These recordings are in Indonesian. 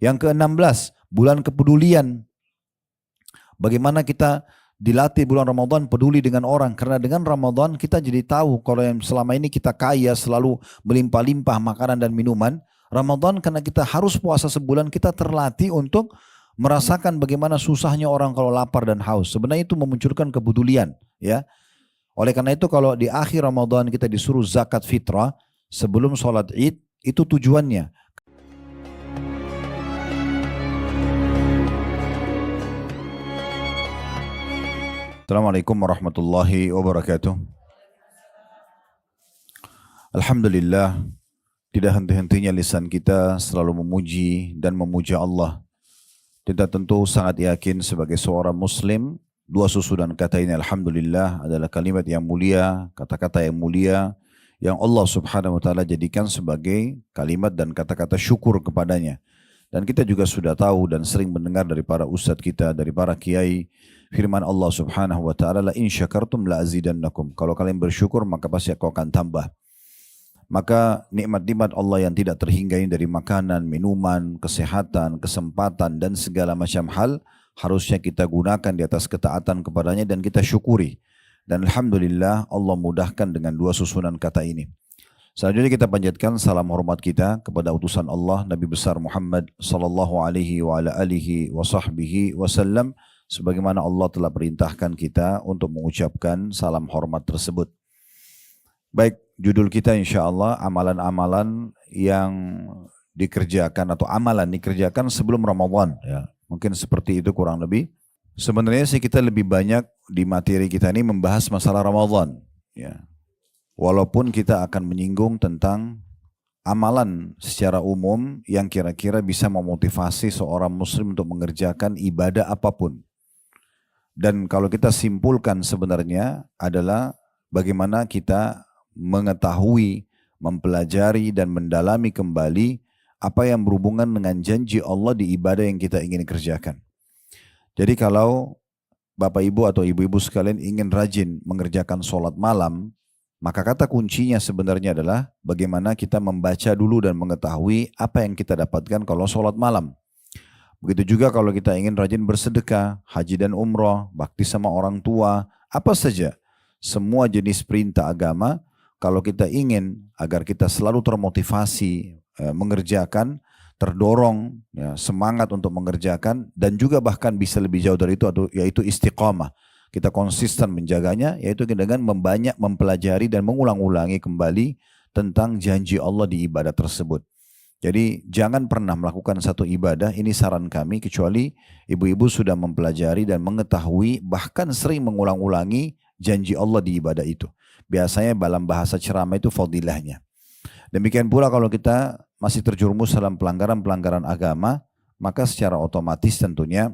Yang ke-16, bulan kepedulian. Bagaimana kita dilatih bulan Ramadan peduli dengan orang. Karena dengan Ramadan kita jadi tahu kalau yang selama ini kita kaya selalu melimpah-limpah makanan dan minuman. Ramadan karena kita harus puasa sebulan kita terlatih untuk merasakan bagaimana susahnya orang kalau lapar dan haus. Sebenarnya itu memunculkan kepedulian. Ya. Oleh karena itu kalau di akhir Ramadan kita disuruh zakat fitrah sebelum sholat id itu tujuannya. Assalamualaikum warahmatullahi wabarakatuh. Alhamdulillah, tidak henti-hentinya lisan kita selalu memuji dan memuja Allah. Kita tentu sangat yakin sebagai seorang muslim, dua susunan kata ini alhamdulillah adalah kalimat yang mulia, kata-kata yang mulia, yang Allah subhanahu wa ta'ala jadikan sebagai kalimat dan kata-kata syukur kepadanya. Dan kita juga sudah tahu dan sering mendengar dari para ustadz kita, dari para kiai, firman Allah subhanahu wa ta'ala, la in syakartum la azidannakum. Kalau kalian bersyukur maka pasti aku akan tambah. Maka nikmat-nikmat Allah yang tidak terhinggai dari makanan, minuman, kesehatan, kesempatan dan segala macam hal harusnya kita gunakan di atas ketaatan kepadanya dan kita syukuri. Dan alhamdulillah Allah mudahkan dengan dua susunan kata ini. Selanjutnya kita panjatkan salam hormat kita kepada utusan Allah Nabi besar Muhammad sallallahu alaihi wa ala alihi wa sahbihi wasallam sebagaimana Allah telah perintahkan kita untuk mengucapkan salam hormat tersebut. Baik, judul kita insyaallah amalan-amalan yang dikerjakan atau amalan dikerjakan sebelum Ramadan ya. Mungkin seperti itu kurang lebih. Sebenarnya sih kita lebih banyak di materi kita ini membahas masalah Ramadan ya. Walaupun kita akan menyinggung tentang amalan secara umum yang kira-kira bisa memotivasi seorang muslim untuk mengerjakan ibadah apapun. Dan kalau kita simpulkan sebenarnya adalah bagaimana kita mengetahui, mempelajari dan mendalami kembali apa yang berhubungan dengan janji Allah di ibadah yang kita ingin kerjakan. Jadi kalau Bapak Ibu atau Ibu-Ibu sekalian ingin rajin mengerjakan sholat malam, maka kata kuncinya sebenarnya adalah bagaimana kita membaca dulu dan mengetahui apa yang kita dapatkan kalau sholat malam. Begitu juga kalau kita ingin rajin bersedekah, haji dan umroh, bakti sama orang tua, apa saja. Semua jenis perintah agama, kalau kita ingin agar kita selalu termotivasi mengerjakan, terdorong, ya, semangat untuk mengerjakan, dan juga bahkan bisa lebih jauh dari itu, yaitu istiqamah. Kita konsisten menjaganya, yaitu dengan membanyak mempelajari dan mengulang-ulangi kembali tentang janji Allah di ibadah tersebut. Jadi jangan pernah melakukan satu ibadah, ini saran kami, kecuali ibu-ibu sudah mempelajari dan mengetahui, bahkan sering mengulang-ulangi janji Allah di ibadah itu. Biasanya dalam bahasa ceramah itu fadilahnya. Demikian pula kalau kita masih terjerumus dalam pelanggaran-pelanggaran agama, maka secara otomatis tentunya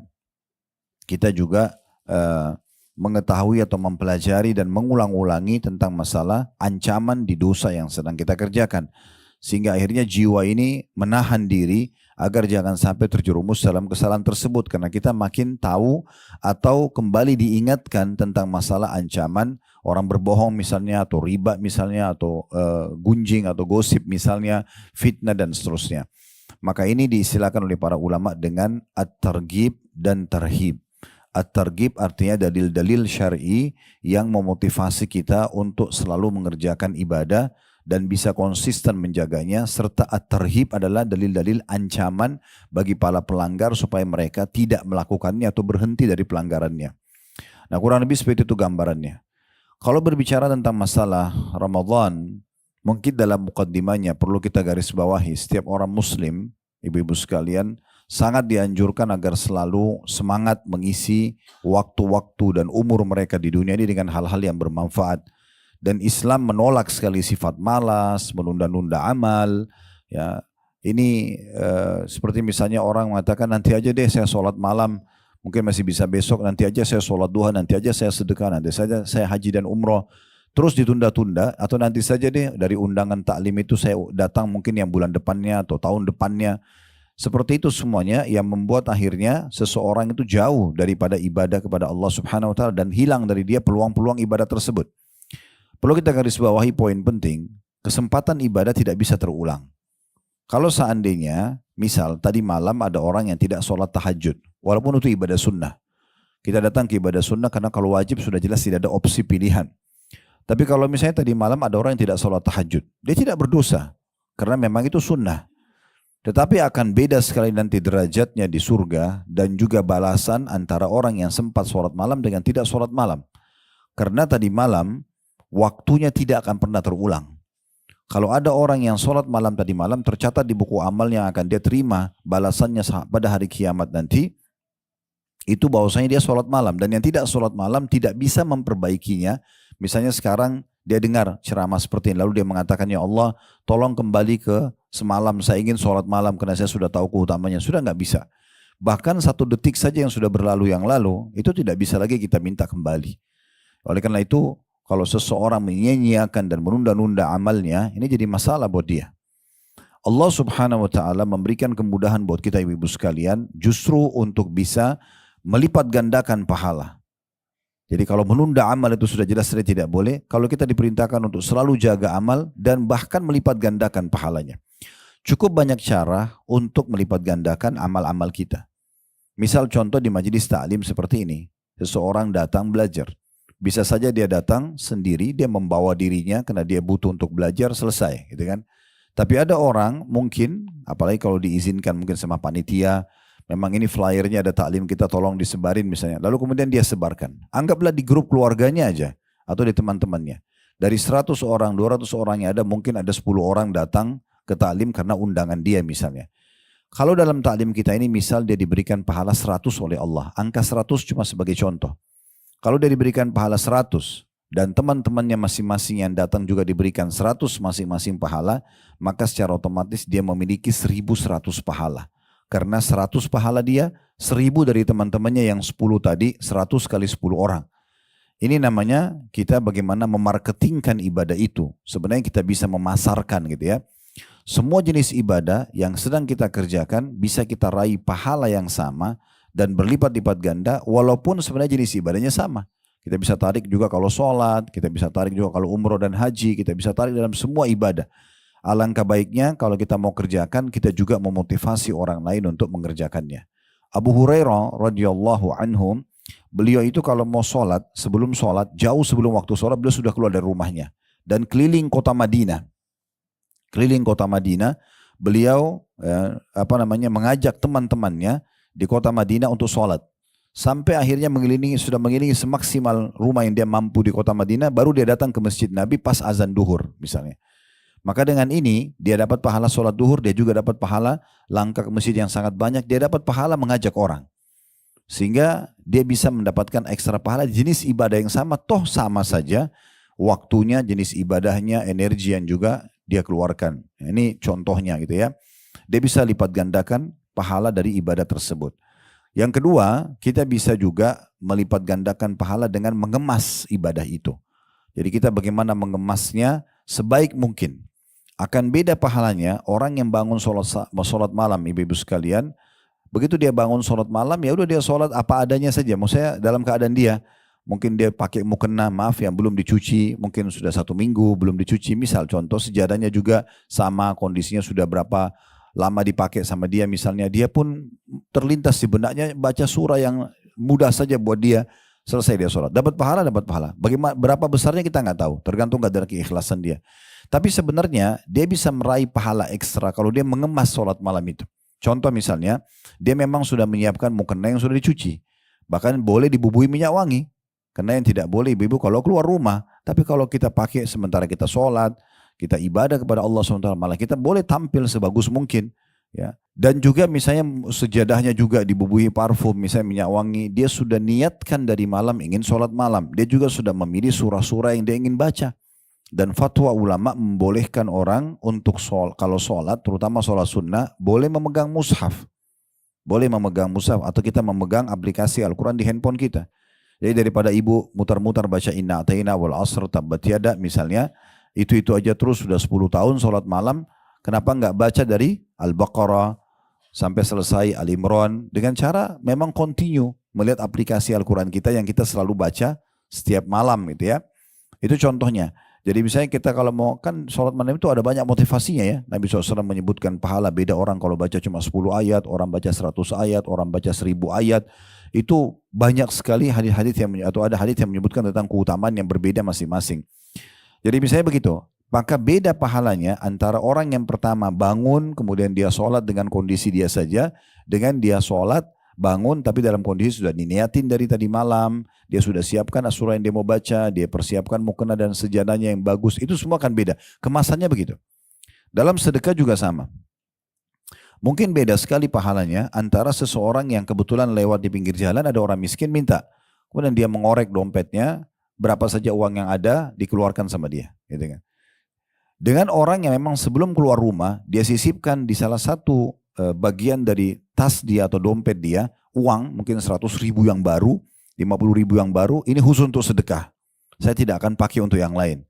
kita juga mengetahui atau mempelajari dan mengulang-ulangi tentang masalah ancaman di dosa yang sedang kita kerjakan. Sehingga akhirnya jiwa ini menahan diri agar jangan sampai terjerumus dalam kesalahan tersebut. Karena kita makin tahu atau kembali diingatkan tentang masalah ancaman orang berbohong misalnya, atau riba misalnya, atau gunjing atau gosip misalnya, fitnah dan seterusnya. Maka ini diistilahkan oleh para ulama dengan at-targhib dan tarhib. At-targhib artinya dalil-dalil syar'i yang memotivasi kita untuk selalu mengerjakan ibadah dan bisa konsisten menjaganya, serta at-tarhib adalah dalil-dalil ancaman bagi para pelanggar supaya mereka tidak melakukannya atau berhenti dari pelanggarannya. Nah, kurang lebih seperti itu gambarannya. Kalau berbicara tentang masalah Ramadan, mungkin dalam mukaddimahnya perlu kita garis bawahi, setiap orang muslim, ibu-ibu sekalian, sangat dianjurkan agar selalu semangat mengisi waktu-waktu dan umur mereka di dunia ini dengan hal-hal yang bermanfaat. Dan Islam menolak sekali sifat malas, menunda-nunda amal. Ya, ini seperti misalnya orang mengatakan nanti aja deh saya sholat malam, mungkin masih bisa besok, nanti aja saya sholat duha, nanti aja saya sedekah, nanti saja saya haji dan umroh. Terus ditunda-tunda, atau nanti saja deh dari undangan taklim itu saya datang mungkin yang bulan depannya atau tahun depannya. Seperti itu semuanya yang membuat akhirnya seseorang itu jauh daripada ibadah kepada Allah subhanahu wa ta'ala dan hilang dari dia peluang-peluang ibadah tersebut. Perlu kita garis bawahi poin penting, kesempatan ibadah tidak bisa terulang. Kalau seandainya Misal tadi malam ada orang yang tidak sholat tahajud, walaupun itu ibadah sunnah. Kita datang ke ibadah sunnah karena kalau wajib sudah jelas tidak ada opsi pilihan. Tapi kalau misalnya tadi malam ada orang yang tidak sholat tahajud, dia tidak berdosa karena memang itu sunnah. Tetapi akan beda sekali nanti derajatnya di surga dan juga balasan antara orang yang sempat sholat malam dengan tidak sholat malam. Karena tadi malam waktunya tidak akan pernah terulang. Kalau ada orang yang sholat malam tadi malam tercatat di buku amal yang akan dia terima balasannya pada hari kiamat nanti, itu bahwasanya dia sholat malam. Dan yang tidak sholat malam tidak bisa memperbaikinya. Misalnya sekarang dia dengar ceramah seperti ini, lalu dia mengatakan, ya Allah tolong kembali ke semalam, saya ingin sholat malam karena saya sudah tahu keutamanya. Sudah nggak bisa. Bahkan 1 detik saja yang sudah berlalu yang lalu, itu tidak bisa lagi kita minta kembali. Oleh karena itu, kalau seseorang menyia-nyiakan dan menunda-nunda amalnya, ini jadi masalah buat dia. Allah subhanahu wa ta'ala memberikan kemudahan buat kita ibu-ibu sekalian, justru untuk bisa melipat gandakan pahala. Jadi kalau menunda amal itu sudah jelas tidak boleh. Kalau kita diperintahkan untuk selalu jaga amal dan bahkan melipat gandakan pahalanya. Cukup banyak cara untuk melipat gandakan amal-amal kita. Misal contoh di majelis ta'lim seperti ini. Seseorang datang belajar. Bisa saja dia datang sendiri, dia membawa dirinya karena dia butuh untuk belajar, selesai, gitu kan. Tapi ada orang mungkin, apalagi kalau diizinkan mungkin sama panitia, memang ini flyernya ada taklim kita tolong disebarin misalnya. Lalu kemudian dia sebarkan. Anggaplah di grup keluarganya aja atau di teman-temannya. Dari 100 orang, 200 orang yang ada mungkin ada 10 orang datang ke taklim karena undangan dia misalnya. Kalau dalam taklim kita ini misal dia diberikan pahala 100 oleh Allah. Angka 100 cuma sebagai contoh. Kalau dia diberikan pahala 100 dan teman-temannya masing-masing yang datang juga diberikan 100 masing-masing pahala, maka secara otomatis dia memiliki 1100 pahala. Karena 100 pahala dia, 1000 dari teman-temannya yang 10 tadi, 100 kali 10 orang. Ini namanya kita bagaimana memarketingkan ibadah itu. Sebenarnya kita bisa memasarkan gitu ya. Semua jenis ibadah yang sedang kita kerjakan bisa kita raih pahala yang sama dan berlipat-lipat ganda walaupun sebenarnya jenis ibadahnya sama. Kita bisa tarik juga kalau sholat, kita bisa tarik juga kalau umroh dan haji, kita bisa tarik dalam semua ibadah. Alangkah baiknya kalau kita mau kerjakan, kita juga memotivasi orang lain untuk mengerjakannya. Abu Hurairah radhiyallahu anhu, beliau itu kalau mau sholat, sebelum sholat, jauh sebelum waktu sholat, beliau sudah keluar dari rumahnya. Dan keliling kota Madinah. Keliling kota Madinah, beliau mengajak teman-temannya di kota Madinah untuk sholat. Sampai akhirnya sudah mengelilingi semaksimal rumah yang dia mampu di kota Madinah, baru dia datang ke masjid Nabi pas azan duhur misalnya. Maka dengan ini dia dapat pahala sholat duhur, dia juga dapat pahala langkah ke masjid yang sangat banyak, dia dapat pahala mengajak orang. Sehingga dia bisa mendapatkan ekstra pahala jenis ibadah yang sama, toh sama saja waktunya, jenis ibadahnya, energi yang juga dia keluarkan. Ini contohnya gitu ya. Dia bisa lipat gandakan pahala dari ibadah tersebut. Yang kedua, kita bisa juga melipat gandakan pahala dengan mengemas ibadah itu. Jadi kita bagaimana mengemasnya sebaik mungkin. Akan beda pahalanya orang yang bangun sholat malam, ibu-ibu sekalian. Begitu dia bangun sholat malam, ya udah dia sholat apa adanya saja. Maksudnya dalam keadaan dia, mungkin dia pakai mukena, maaf yang belum dicuci, mungkin sudah 1 minggu belum dicuci. Misal contoh sejadahnya juga sama, kondisinya sudah berapa lama dipakai sama dia misalnya, dia pun terlintas di benaknya baca surah yang mudah saja buat dia, selesai dia sholat. Dapat pahala, dapat pahala. Bagaimana, berapa besarnya kita nggak tahu, tergantung kadar keikhlasan dia. Tapi sebenarnya dia bisa meraih pahala ekstra kalau dia mengemas sholat malam itu. Contoh misalnya, dia memang sudah menyiapkan mukena yang sudah dicuci. Bahkan boleh dibubui minyak wangi. Karena yang tidak boleh ibu-ibu kalau keluar rumah. Tapi kalau kita pakai sementara kita sholat, kita ibadah kepada Allah SWT, malah kita boleh tampil sebagus mungkin. Ya. Dan juga misalnya sejadahnya juga dibubui parfum, misalnya minyak wangi. Dia sudah niatkan dari malam ingin sholat malam. Dia juga sudah memilih surah-surah yang dia ingin baca. Dan fatwa ulama membolehkan orang untuk kalau sholat, terutama sholat sunnah, boleh memegang mushaf. Boleh memegang mushaf atau kita memegang aplikasi Al-Quran di handphone kita. Jadi daripada ibu mutar-mutar baca inna atayna wal asr tabbat yada misalnya, itu aja terus sudah 10 tahun sholat malam, kenapa enggak baca dari Al-Baqarah sampai selesai Al-Imran dengan cara memang continue melihat aplikasi Al-Quran kita yang kita selalu baca setiap malam gitu ya. Itu contohnya. Jadi misalnya kita kalau mau, kan sholat malam itu ada banyak motivasinya ya. Nabi SAW menyebutkan pahala beda orang kalau baca cuma 10 ayat, orang baca 100 ayat, orang baca 1000 ayat. Itu banyak sekali hadis-hadis yang atau ada hadis yang menyebutkan tentang keutamaan yang berbeda masing-masing. Jadi misalnya begitu, maka beda pahalanya antara orang yang pertama bangun kemudian dia sholat dengan kondisi dia saja, dengan dia sholat bangun tapi dalam kondisi sudah diniatin dari tadi malam, dia sudah siapkan surah yang dia mau baca, dia persiapkan mukena dan sejadahnya yang bagus, itu semua akan beda. Kemasannya begitu. Dalam sedekah juga sama. Mungkin beda sekali pahalanya antara seseorang yang kebetulan lewat di pinggir jalan, ada orang miskin minta, kemudian dia mengorek dompetnya, berapa saja uang yang ada dikeluarkan sama dia, gitu kan. Dengan orang yang memang sebelum keluar rumah, dia sisipkan di salah satu bagian dari tas dia atau dompet dia, uang mungkin 100.000 yang baru, 50.000 yang baru, ini khusus untuk sedekah. Saya tidak akan pakai untuk yang lain.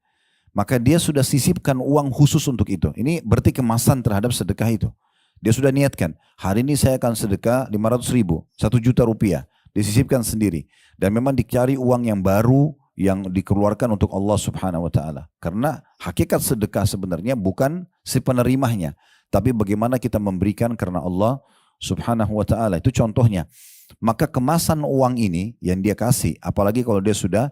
Maka dia sudah sisipkan uang khusus untuk itu. Ini berarti kemasan terhadap sedekah itu. Dia sudah niatkan, hari ini saya akan sedekah 500.000, 1 juta rupiah. Disisipkan sendiri. Dan memang dicari uang yang baru, yang dikeluarkan untuk Allah Subhanahu wa Ta'ala. Karena hakikat sedekah sebenarnya bukan si penerimanya, tapi bagaimana kita memberikan karena Allah Subhanahu wa Ta'ala. Itu contohnya. Maka kemasan uang ini yang dia kasih, apalagi kalau dia sudah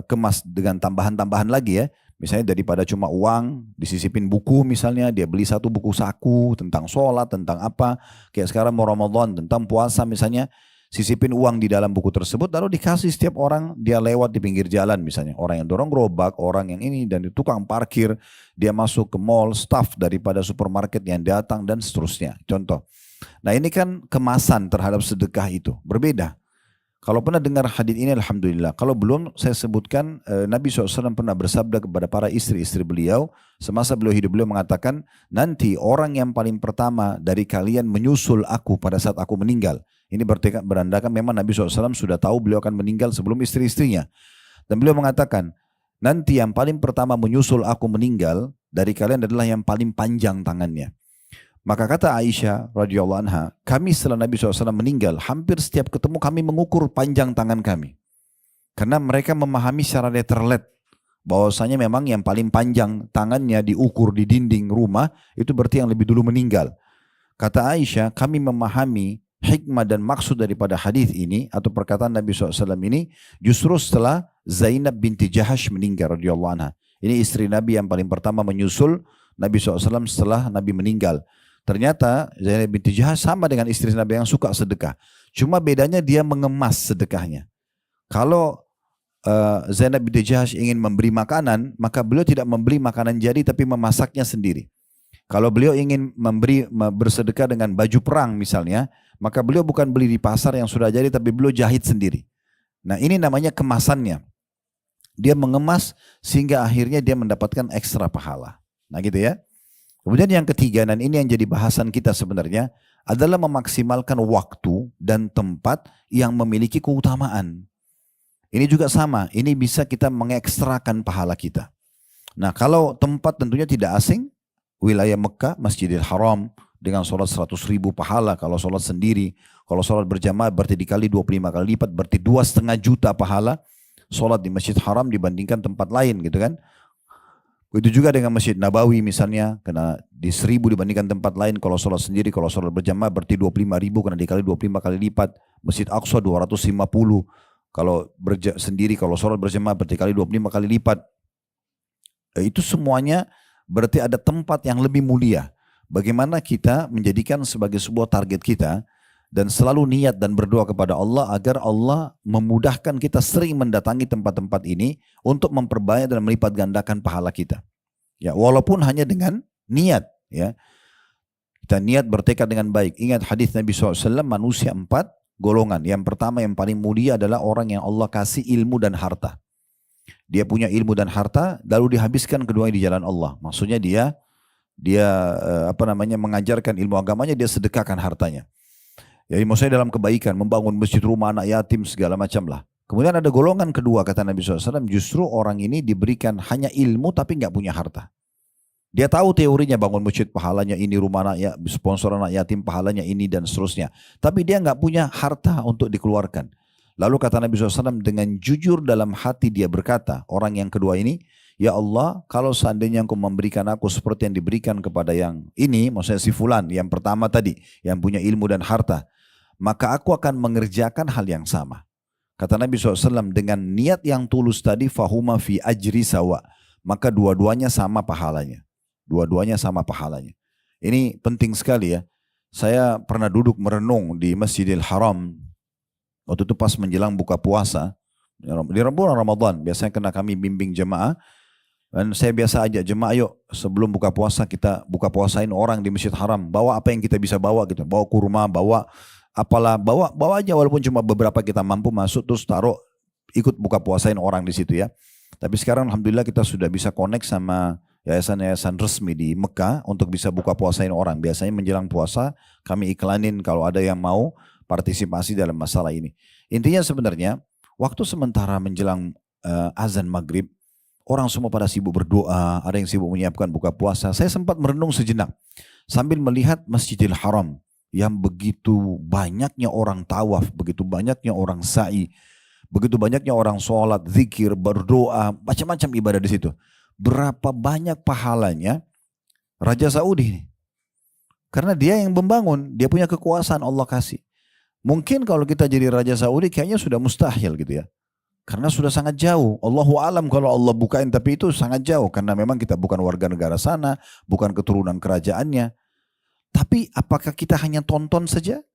kemas dengan tambahan-tambahan lagi ya. Misalnya daripada cuma uang, disisipin buku misalnya, dia beli 1 buku saku tentang sholat, tentang apa. Kayak sekarang mau Ramadan, tentang puasa misalnya. Sisipin uang di dalam buku tersebut, lalu dikasih setiap orang dia lewat di pinggir jalan misalnya. Orang yang dorong gerobak, orang yang ini, dan tukang parkir, dia masuk ke mall, staff daripada supermarket yang datang, dan seterusnya. Contoh. Nah ini kan kemasan terhadap sedekah itu, berbeda. Kalau pernah dengar hadis ini alhamdulillah. Kalau belum saya sebutkan Nabi SAW pernah bersabda kepada para istri-istri beliau. Semasa beliau hidup beliau mengatakan, nanti orang yang paling pertama dari kalian menyusul aku pada saat aku meninggal. Ini berandakan memang Nabi SAW sudah tahu beliau akan meninggal sebelum istri-istrinya. Dan beliau mengatakan, nanti yang paling pertama menyusul aku meninggal dari kalian adalah yang paling panjang tangannya. Maka kata Aisyah radhiyallahu anha, kami setelah Nabi SAW meninggal, hampir setiap ketemu kami mengukur panjang tangan kami. Karena mereka memahami secara letterlet, bahwasanya memang yang paling panjang tangannya diukur di dinding rumah, itu berarti yang lebih dulu meninggal. Kata Aisyah, kami memahami hikmah dan maksud daripada hadis ini, atau perkataan Nabi SAW ini, justru setelah Zainab binti Jahash meninggal radhiyallahu anha. Ini istri Nabi yang paling pertama menyusul Nabi SAW setelah Nabi meninggal. Ternyata Zainab binti Jahash sama dengan istri Nabi yang suka sedekah. Cuma bedanya dia mengemas sedekahnya. Kalau Zainab binti Jahash ingin memberi makanan, maka beliau tidak membeli makanan jadi tapi memasaknya sendiri. Kalau beliau ingin bersedekah dengan baju perang misalnya, maka beliau bukan beli di pasar yang sudah jadi tapi beliau jahit sendiri. Nah ini namanya kemasannya. Dia mengemas sehingga akhirnya dia mendapatkan ekstra pahala. Nah gitu ya. Kemudian yang ketiga, dan ini yang jadi bahasan kita sebenarnya, adalah memaksimalkan waktu dan tempat yang memiliki keutamaan. Ini juga sama, ini bisa kita mengekstrakan pahala kita. Nah kalau tempat tentunya tidak asing, wilayah Mekah, Masjidil Haram, dengan sholat 100.000 pahala kalau sholat sendiri. Kalau sholat berjamaah berarti dikali 25 kali lipat, berarti 2,5 juta pahala sholat di Masjid Haram dibandingkan tempat lain gitu kan. Begitu juga dengan Masjid Nabawi misalnya, karena di 1.000 dibandingkan tempat lain kalau sholat sendiri, kalau sholat berjamaah berarti 25.000 karena dikali 25 kali lipat. Masjid Aqsa 250, kalau sendiri kalau sholat berjamaah berarti kali 25 kali lipat. Itu semuanya berarti ada tempat yang lebih mulia. Bagaimana kita menjadikan sebagai sebuah target kita dan selalu niat dan berdoa kepada Allah agar Allah memudahkan kita sering mendatangi tempat-tempat ini untuk memperbanyak dan melipat gandakan pahala kita. Ya, walaupun hanya dengan niat, ya. Kita niat bertekad dengan baik. Ingat hadis Nabi SAW, manusia 4 golongan. Yang pertama yang paling mulia adalah orang yang Allah kasih ilmu dan harta. Dia punya ilmu dan harta lalu dihabiskan keduanya di jalan Allah. Maksudnya dia mengajarkan ilmu agamanya, dia sedekahkan hartanya. Jadi maksudnya dalam kebaikan, membangun masjid, rumah anak yatim, segala macam lah. Kemudian ada golongan kedua, kata Nabi SAW, justru orang ini diberikan hanya ilmu tapi nggak punya harta. Dia tahu teorinya, bangun masjid pahalanya ini, rumah anak yatim, sponsor anak yatim pahalanya ini dan seterusnya. Tapi dia nggak punya harta untuk dikeluarkan. Lalu kata Nabi SAW dengan jujur dalam hati dia berkata, orang yang kedua ini, ya Allah, kalau seandainya engkau memberikan aku seperti yang diberikan kepada yang ini, maksudnya si fulan, yang pertama tadi, yang punya ilmu dan harta, maka aku akan mengerjakan hal yang sama. Kata Nabi SAW, dengan niat yang tulus tadi, fahuma fi ajri sawa, maka dua-duanya sama pahalanya. Dua-duanya sama pahalanya. Ini penting sekali ya. Saya pernah duduk merenung di Masjidil Haram, waktu itu pas menjelang buka puasa, di bulan Ramadan, biasanya kena kami bimbing jemaah, dan saya biasa ajak jemaah, yuk sebelum buka puasa kita buka puasain orang di Masjid Haram, bawa apa yang kita bisa bawa gitu, bawa kurma, bawa apalah, bawa aja walaupun cuma beberapa kita mampu masuk, terus taruh, ikut buka puasain orang di situ ya. Tapi sekarang alhamdulillah kita sudah bisa connect sama yayasan-yayasan resmi di Mekah untuk bisa buka puasain orang. Biasanya menjelang puasa kami iklanin kalau ada yang mau partisipasi dalam masalah ini. Intinya sebenarnya waktu sementara menjelang azan maghrib, orang semua pada sibuk berdoa, ada yang sibuk menyiapkan buka puasa. Saya sempat merenung sejenak sambil melihat Masjidil Haram yang begitu banyaknya orang tawaf, begitu banyaknya orang sa'i, begitu banyaknya orang sholat, zikir, berdoa, macam-macam ibadah di situ. Berapa banyak pahalanya Raja Saudi ini. Karena dia yang membangun, dia punya kekuasaan, Allah kasih. Mungkin kalau kita jadi Raja Saudi kayaknya sudah mustahil gitu ya. Karena sudah sangat jauh. Allahu alam kalau Allah bukain, tapi itu sangat jauh. Karena memang kita bukan warga negara sana, bukan keturunan kerajaannya. Tapi apakah kita hanya tonton saja?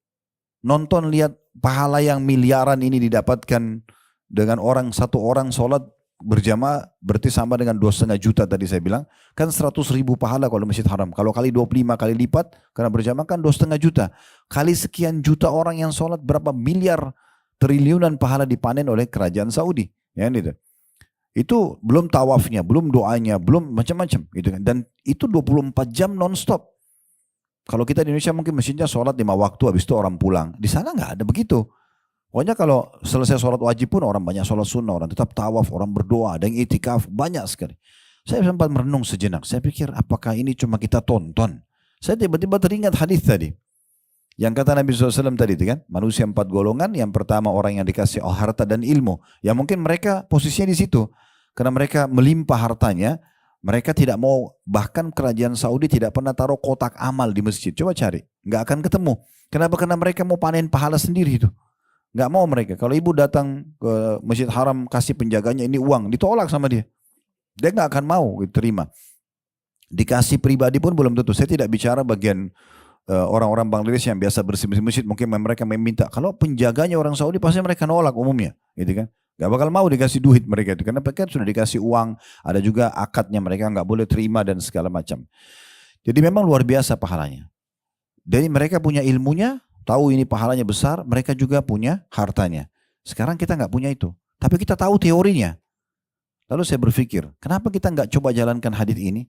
Nonton lihat pahala yang miliaran ini didapatkan dengan satu orang sholat berjamaah, berarti sama dengan 2,5 juta tadi saya bilang. Kan 100.000 pahala kalau Masjid Haram. Kalau kali 25 kali lipat, karena berjamaah kan 2,5 juta. Kali sekian juta orang yang sholat, berapa miliar triliunan pahala dipanen oleh kerajaan Saudi. Ya, gitu. Itu belum tawafnya, belum doanya, belum macam-macam. Gitu kan. Dan itu 24 jam non-stop. Kalau kita di Indonesia mungkin masjidnya sholat 5 waktu, habis itu orang pulang. Di sana nggak ada begitu. Pokoknya kalau selesai sholat wajib pun orang banyak sholat sunnah, orang tetap tawaf, orang berdoa, ada yang itikaf, banyak sekali. Saya sempat merenung sejenak, saya pikir apakah ini cuma kita tonton? Saya tiba-tiba teringat hadis tadi. Yang kata Nabi SAW tadi itu kan, manusia 4 golongan, yang pertama orang yang dikasih harta dan ilmu. Ya mungkin mereka posisinya di situ. Karena mereka melimpah hartanya, mereka tidak mau, bahkan kerajaan Saudi tidak pernah taruh kotak amal di masjid. Coba cari, nggak akan ketemu. Kenapa? Karena mereka mau panen pahala sendiri itu. Nggak mau mereka. Kalau ibu datang ke Masjid Haram kasih penjaganya ini uang, ditolak sama dia. Dia nggak akan mau terima. Dikasih pribadi pun belum tentu. Saya tidak bicara bagian orang-orang Bangladesh yang biasa bersih-bersih masjid, mungkin mereka meminta. Kalau penjaganya orang Saudi pasti mereka nolak umumnya, gitu kan? Gak bakal mau dikasih duit mereka itu, karena mereka sudah dikasih uang, ada juga akadnya, mereka nggak boleh terima dan segala macam. Jadi memang luar biasa pahalanya. Jadi mereka punya ilmunya, tahu ini pahalanya besar, mereka juga punya hartanya. Sekarang kita nggak punya itu, tapi kita tahu teorinya. Lalu saya berpikir, kenapa kita nggak coba jalankan hadis ini?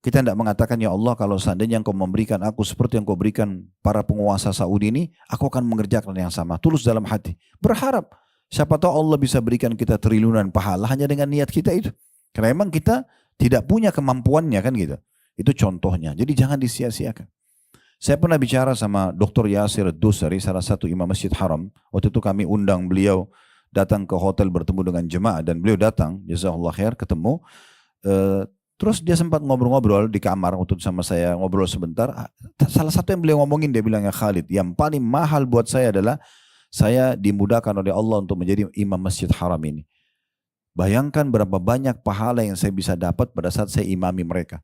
Kita tidak mengatakan, ya Allah kalau seandainya engkau memberikan aku seperti yang kau berikan para penguasa Saudi ini, aku akan mengerjakan yang sama. Tulus dalam hati. Berharap. Siapa tahu Allah bisa berikan kita triliunan pahala hanya dengan niat kita itu. Karena memang kita tidak punya kemampuannya kan gitu. Itu contohnya. Jadi jangan disia-siakan. Saya pernah bicara sama Dr. Yasir Dusari, salah satu imam Masjid Haram. Waktu itu kami undang beliau datang ke hotel bertemu dengan jemaah. Dan beliau datang, jazakallah khair, ketemu. Terus dia sempat ngobrol-ngobrol di kamar waktu itu sama saya, ngobrol sebentar. Salah satu yang beliau ngomongin, dia bilang, ya Khalid, yang paling mahal buat saya adalah saya dimudahkan oleh Allah untuk menjadi imam Masjid Haram ini. Bayangkan berapa banyak pahala yang saya bisa dapat pada saat saya imami mereka.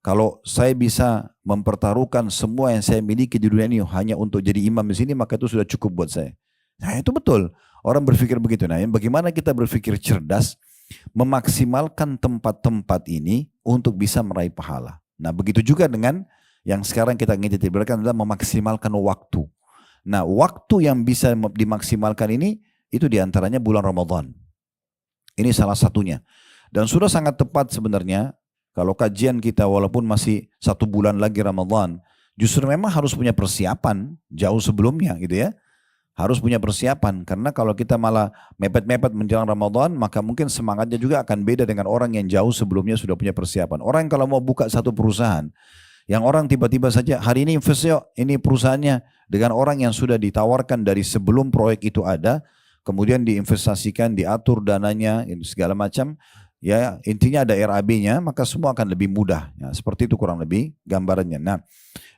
Kalau saya bisa mempertaruhkan semua yang saya miliki di dunia ini hanya untuk jadi imam di sini, maka itu sudah cukup buat saya. Nah itu betul. Orang berpikir begitu. Nah bagaimana kita berpikir cerdas, memaksimalkan tempat-tempat ini untuk bisa meraih pahala. Nah begitu juga dengan yang sekarang kita ingin titikkan adalah memaksimalkan waktu. Nah waktu yang bisa dimaksimalkan ini, itu diantaranya bulan Ramadan. Ini salah satunya. Dan sudah sangat tepat sebenarnya, kalau kajian kita walaupun masih 1 bulan lagi Ramadan, justru memang harus punya persiapan jauh sebelumnya gitu ya. Harus punya persiapan, karena kalau kita malah mepet-mepet menjelang Ramadan, maka mungkin semangatnya juga akan beda dengan orang yang jauh sebelumnya sudah punya persiapan. Orang yang kalau mau buka satu perusahaan, yang orang tiba-tiba saja, hari ini invest yuk, ini perusahaannya, dengan orang yang sudah ditawarkan dari sebelum proyek itu ada, kemudian diinvestasikan, diatur dananya, segala macam, ya intinya ada RAB-nya, maka semua akan lebih mudah. Ya, seperti itu kurang lebih gambarannya. Nah,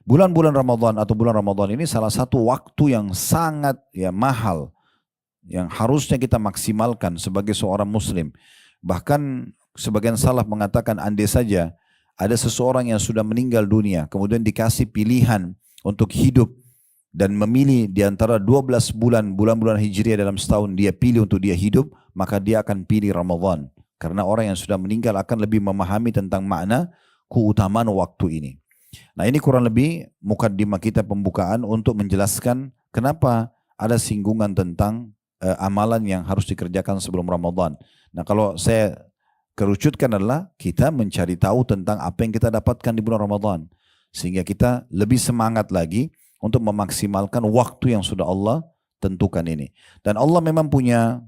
bulan-bulan Ramadan atau bulan Ramadan ini salah satu waktu yang sangat ya mahal, yang harusnya kita maksimalkan sebagai seorang muslim. Bahkan sebagian salaf mengatakan andai saja ada seseorang yang sudah meninggal dunia, kemudian dikasih pilihan untuk hidup dan memilih di antara 12 bulan-bulan Hijriah dalam setahun, dia pilih untuk dia hidup, maka dia akan pilih Ramadan. Karena orang yang sudah meninggal akan lebih memahami tentang makna keutamaan waktu ini. Nah, ini kurang lebih mukaddimah kita pembukaan untuk menjelaskan kenapa ada singgungan tentang amalan yang harus dikerjakan sebelum Ramadan. Nah, kalau saya kerucutkan adalah kita mencari tahu tentang apa yang kita dapatkan di bulan Ramadan. Sehingga kita lebih semangat lagi untuk memaksimalkan waktu yang sudah Allah tentukan ini. Dan Allah memang punya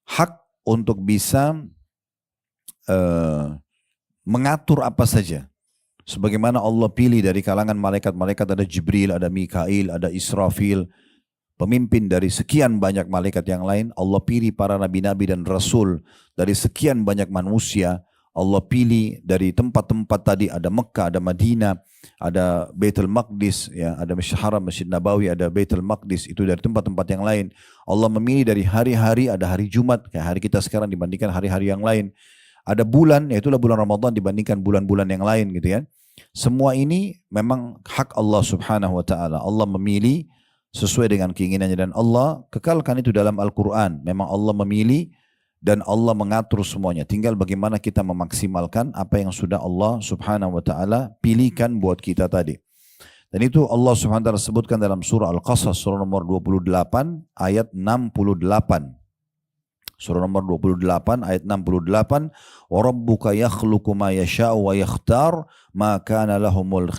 hak untuk bisa mengatur apa saja. Sebagaimana Allah pilih dari kalangan malaikat-malaikat, ada Jibril, ada Mikail, ada Israfil, pemimpin dari sekian banyak malaikat yang lain. Allah pilih para nabi-nabi dan rasul dari sekian banyak manusia. Allah pilih dari tempat-tempat tadi, ada Mekah, ada Madinah, ada Baitul Maqdis, ya, ada Masjid Haram, Masjid Nabawi, ada Baitul Maqdis, itu dari tempat-tempat yang lain. Allah memilih dari hari-hari, ada hari Jumat, kayak hari kita sekarang dibandingkan hari-hari yang lain. Ada bulan, yaitulah bulan Ramadan dibandingkan bulan-bulan yang lain gitu ya. Semua ini memang hak Allah Subhanahu wa taala. Allah memilih sesuai dengan keinginannya dan Allah kekalkan itu dalam Al-Qur'an. Memang Allah memilih dan Allah mengatur semuanya. Tinggal bagaimana kita memaksimalkan apa yang sudah Allah Subhanahu wa taala pilihkan buat kita tadi. Dan itu Allah Subhanahu wa taala sebutkan dalam surah Al-Qasas surah nomor 28 ayat 68. Surah nomor 28 ayat 68, wa rabbuka yakhluqu ma yasha'u wa yakhtar ma kana lahumul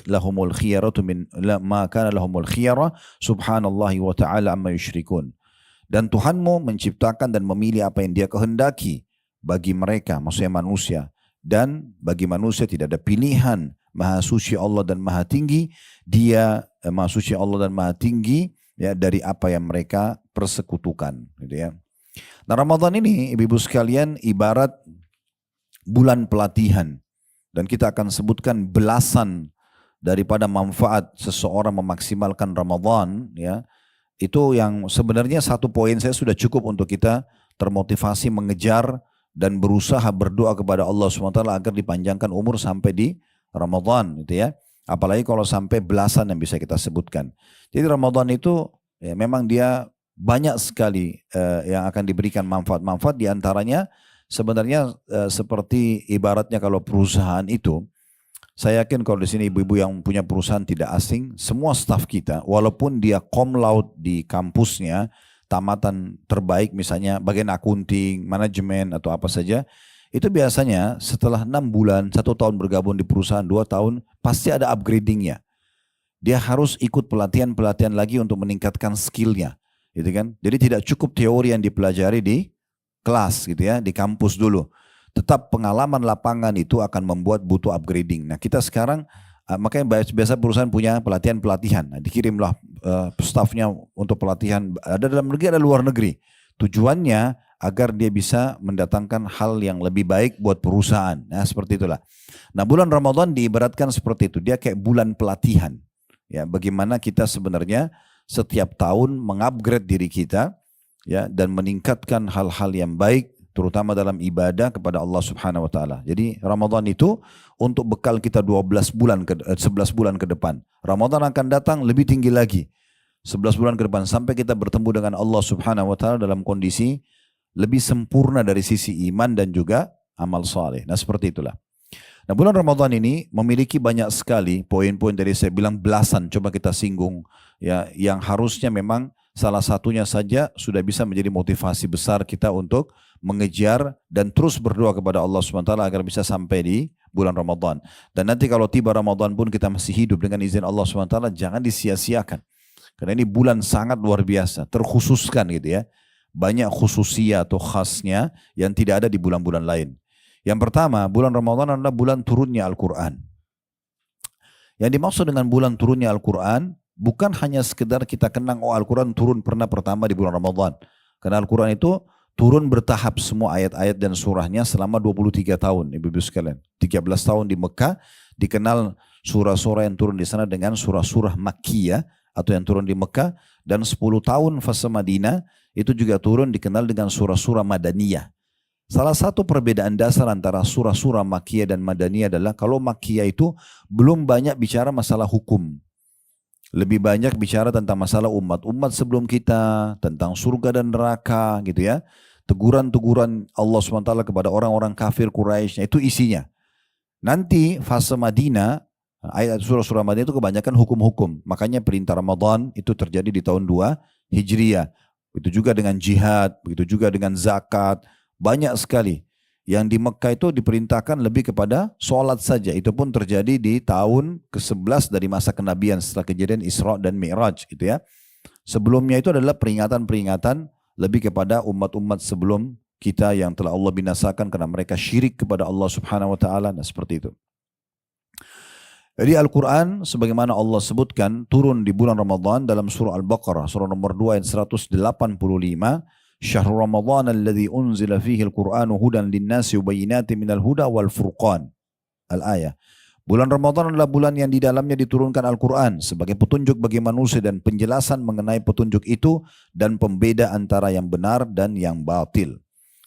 khiyaratu min ma kana lahumul khiyara subhanallahi wa ta'ala amma yusyrikun. Dan Tuhanmu menciptakan dan memilih apa yang Dia kehendaki bagi mereka, maksudnya manusia. Dan bagi manusia tidak ada pilihan. Maha suci Allah dan maha tinggi. Dia maha suci Allah dan maha tinggi ya dari apa yang mereka persekutukan, gitu ya. Nah, Ramadan ini ibu-ibu sekalian ibarat bulan pelatihan. Dan kita akan sebutkan belasan daripada manfaat seseorang memaksimalkan Ramadan. Ya, itu yang sebenarnya satu poin saya sudah cukup untuk kita termotivasi mengejar dan berusaha berdoa kepada Allah SWT agar dipanjangkan umur sampai di Ramadan. Gitu ya. Apalagi kalau sampai belasan yang bisa kita sebutkan. Jadi Ramadan itu ya, memang dia banyak sekali yang akan diberikan manfaat-manfaat, diantaranya sebenarnya seperti ibaratnya kalau perusahaan itu, saya yakin kalau di sini ibu-ibu yang punya perusahaan tidak asing, semua staf kita walaupun dia cum laude di kampusnya, tamatan terbaik misalnya bagian akunting, manajemen atau apa saja, itu biasanya setelah 6 bulan, 1 tahun bergabung di perusahaan, 2 tahun pasti ada upgradingnya. Dia harus ikut pelatihan-pelatihan lagi untuk meningkatkan skillnya. Gitu kan? Jadi tidak cukup teori yang dipelajari di kelas gitu ya, di kampus dulu. Tetap pengalaman lapangan itu akan membuat butuh upgrading. Nah, kita sekarang makanya biasa perusahaan punya pelatihan-pelatihan. Nah, dikirimlah stafnya untuk pelatihan, ada dalam negeri ada luar negeri. Tujuannya agar dia bisa mendatangkan hal yang lebih baik buat perusahaan. Nah, seperti itulah. Nah, bulan Ramadan diibaratkan seperti itu. Dia kayak bulan pelatihan. Ya, bagaimana kita sebenarnya setiap tahun mengupgrade diri kita ya dan meningkatkan hal-hal yang baik terutama dalam ibadah kepada Allah Subhanahu wa taala. Jadi Ramadan itu untuk bekal kita 11 bulan ke depan. Ramadan akan datang lebih tinggi lagi. 11 bulan ke depan sampai kita bertemu dengan Allah Subhanahu wa taala dalam kondisi lebih sempurna dari sisi iman dan juga amal saleh. Nah, seperti itulah. Nah, bulan Ramadan ini memiliki banyak sekali poin-poin dari saya bilang belasan, coba kita singgung ya, yang harusnya memang salah satunya saja sudah bisa menjadi motivasi besar kita untuk mengejar dan terus berdoa kepada Allah SWT agar bisa sampai di bulan Ramadan. Dan nanti kalau tiba Ramadan pun kita masih hidup dengan izin Allah SWT, jangan disia-siakan. Karena ini bulan sangat luar biasa, terkhususkan gitu ya. Banyak khususia atau khasnya yang tidak ada di bulan-bulan lain. Yang pertama, bulan Ramadan adalah bulan turunnya Al-Quran. Yang dimaksud dengan bulan turunnya Al-Quran, Bukan hanya sekedar kita kenang, oh Al-Quran turun pernah pertama di bulan Ramadan. Karena Al-Quran itu turun bertahap semua ayat-ayat dan surahnya selama 23 tahun, Ibu-ibu sekalian. 13 tahun di Mekah, dikenal surah-surah yang turun di sana dengan surah-surah Makkiyah atau yang turun di Mekah, dan 10 tahun fase Madinah itu juga turun dikenal dengan surah-surah Madaniyah. Salah satu perbedaan dasar antara surah-surah Makkiyah dan Madaniyah adalah kalau Makkiyah itu belum banyak bicara masalah hukum. Lebih banyak bicara tentang masalah umat-umat sebelum kita, tentang surga dan neraka gitu ya. Teguran-teguran Allah SWT kepada orang-orang kafir Quraisy, itu isinya. Nanti fase Madinah, ayat surah-surah Madinah itu kebanyakan hukum-hukum. Makanya perintah Ramadan itu terjadi di tahun 2 Hijriah. Itu juga dengan jihad, begitu juga dengan zakat. Banyak sekali. Yang di Mekah itu diperintahkan lebih kepada sholat saja. Itu pun terjadi di tahun ke-11 dari masa kenabian setelah kejadian Isra dan Mi'raj gitu ya. Sebelumnya itu adalah peringatan-peringatan lebih kepada umat-umat sebelum kita yang telah Allah binasakan karena mereka syirik kepada Allah Subhanahu wa taala, dan seperti itu. Jadi Al-Quran sebagaimana Allah sebutkan turun di bulan Ramadan dalam surah Al-Baqarah, surah nomor 2 ayat 185. Syahrul Ramadan alladhi unzila fihi al-Qur'anu hudan linnasi ubayyinatin minal huda wal furqan. Al-ayah. Bulan Ramadan adalah bulan yang di dalamnya diturunkan Al-Quran sebagai petunjuk bagi manusia dan penjelasan mengenai petunjuk itu dan pembeda antara yang benar dan yang batil.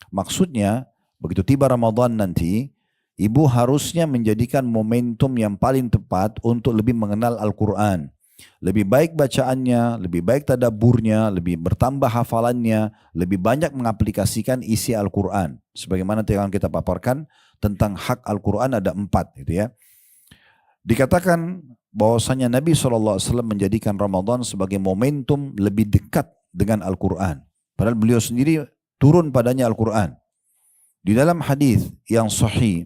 Maksudnya, begitu tiba Ramadan nanti, ibu harusnya menjadikan momentum yang paling tepat untuk lebih mengenal Al-Quran. Lebih baik bacaannya, lebih baik tadabburnya, lebih bertambah hafalannya, lebih banyak mengaplikasikan isi Al-Quran. Sebagaimana yang kita paparkan tentang hak Al-Quran ada 4 gitu ya. Dikatakan bahwasanya Nabi SAW menjadikan Ramadan sebagai momentum lebih dekat dengan Al-Quran. Padahal beliau sendiri turun padanya Al-Quran. Di dalam hadis yang sahih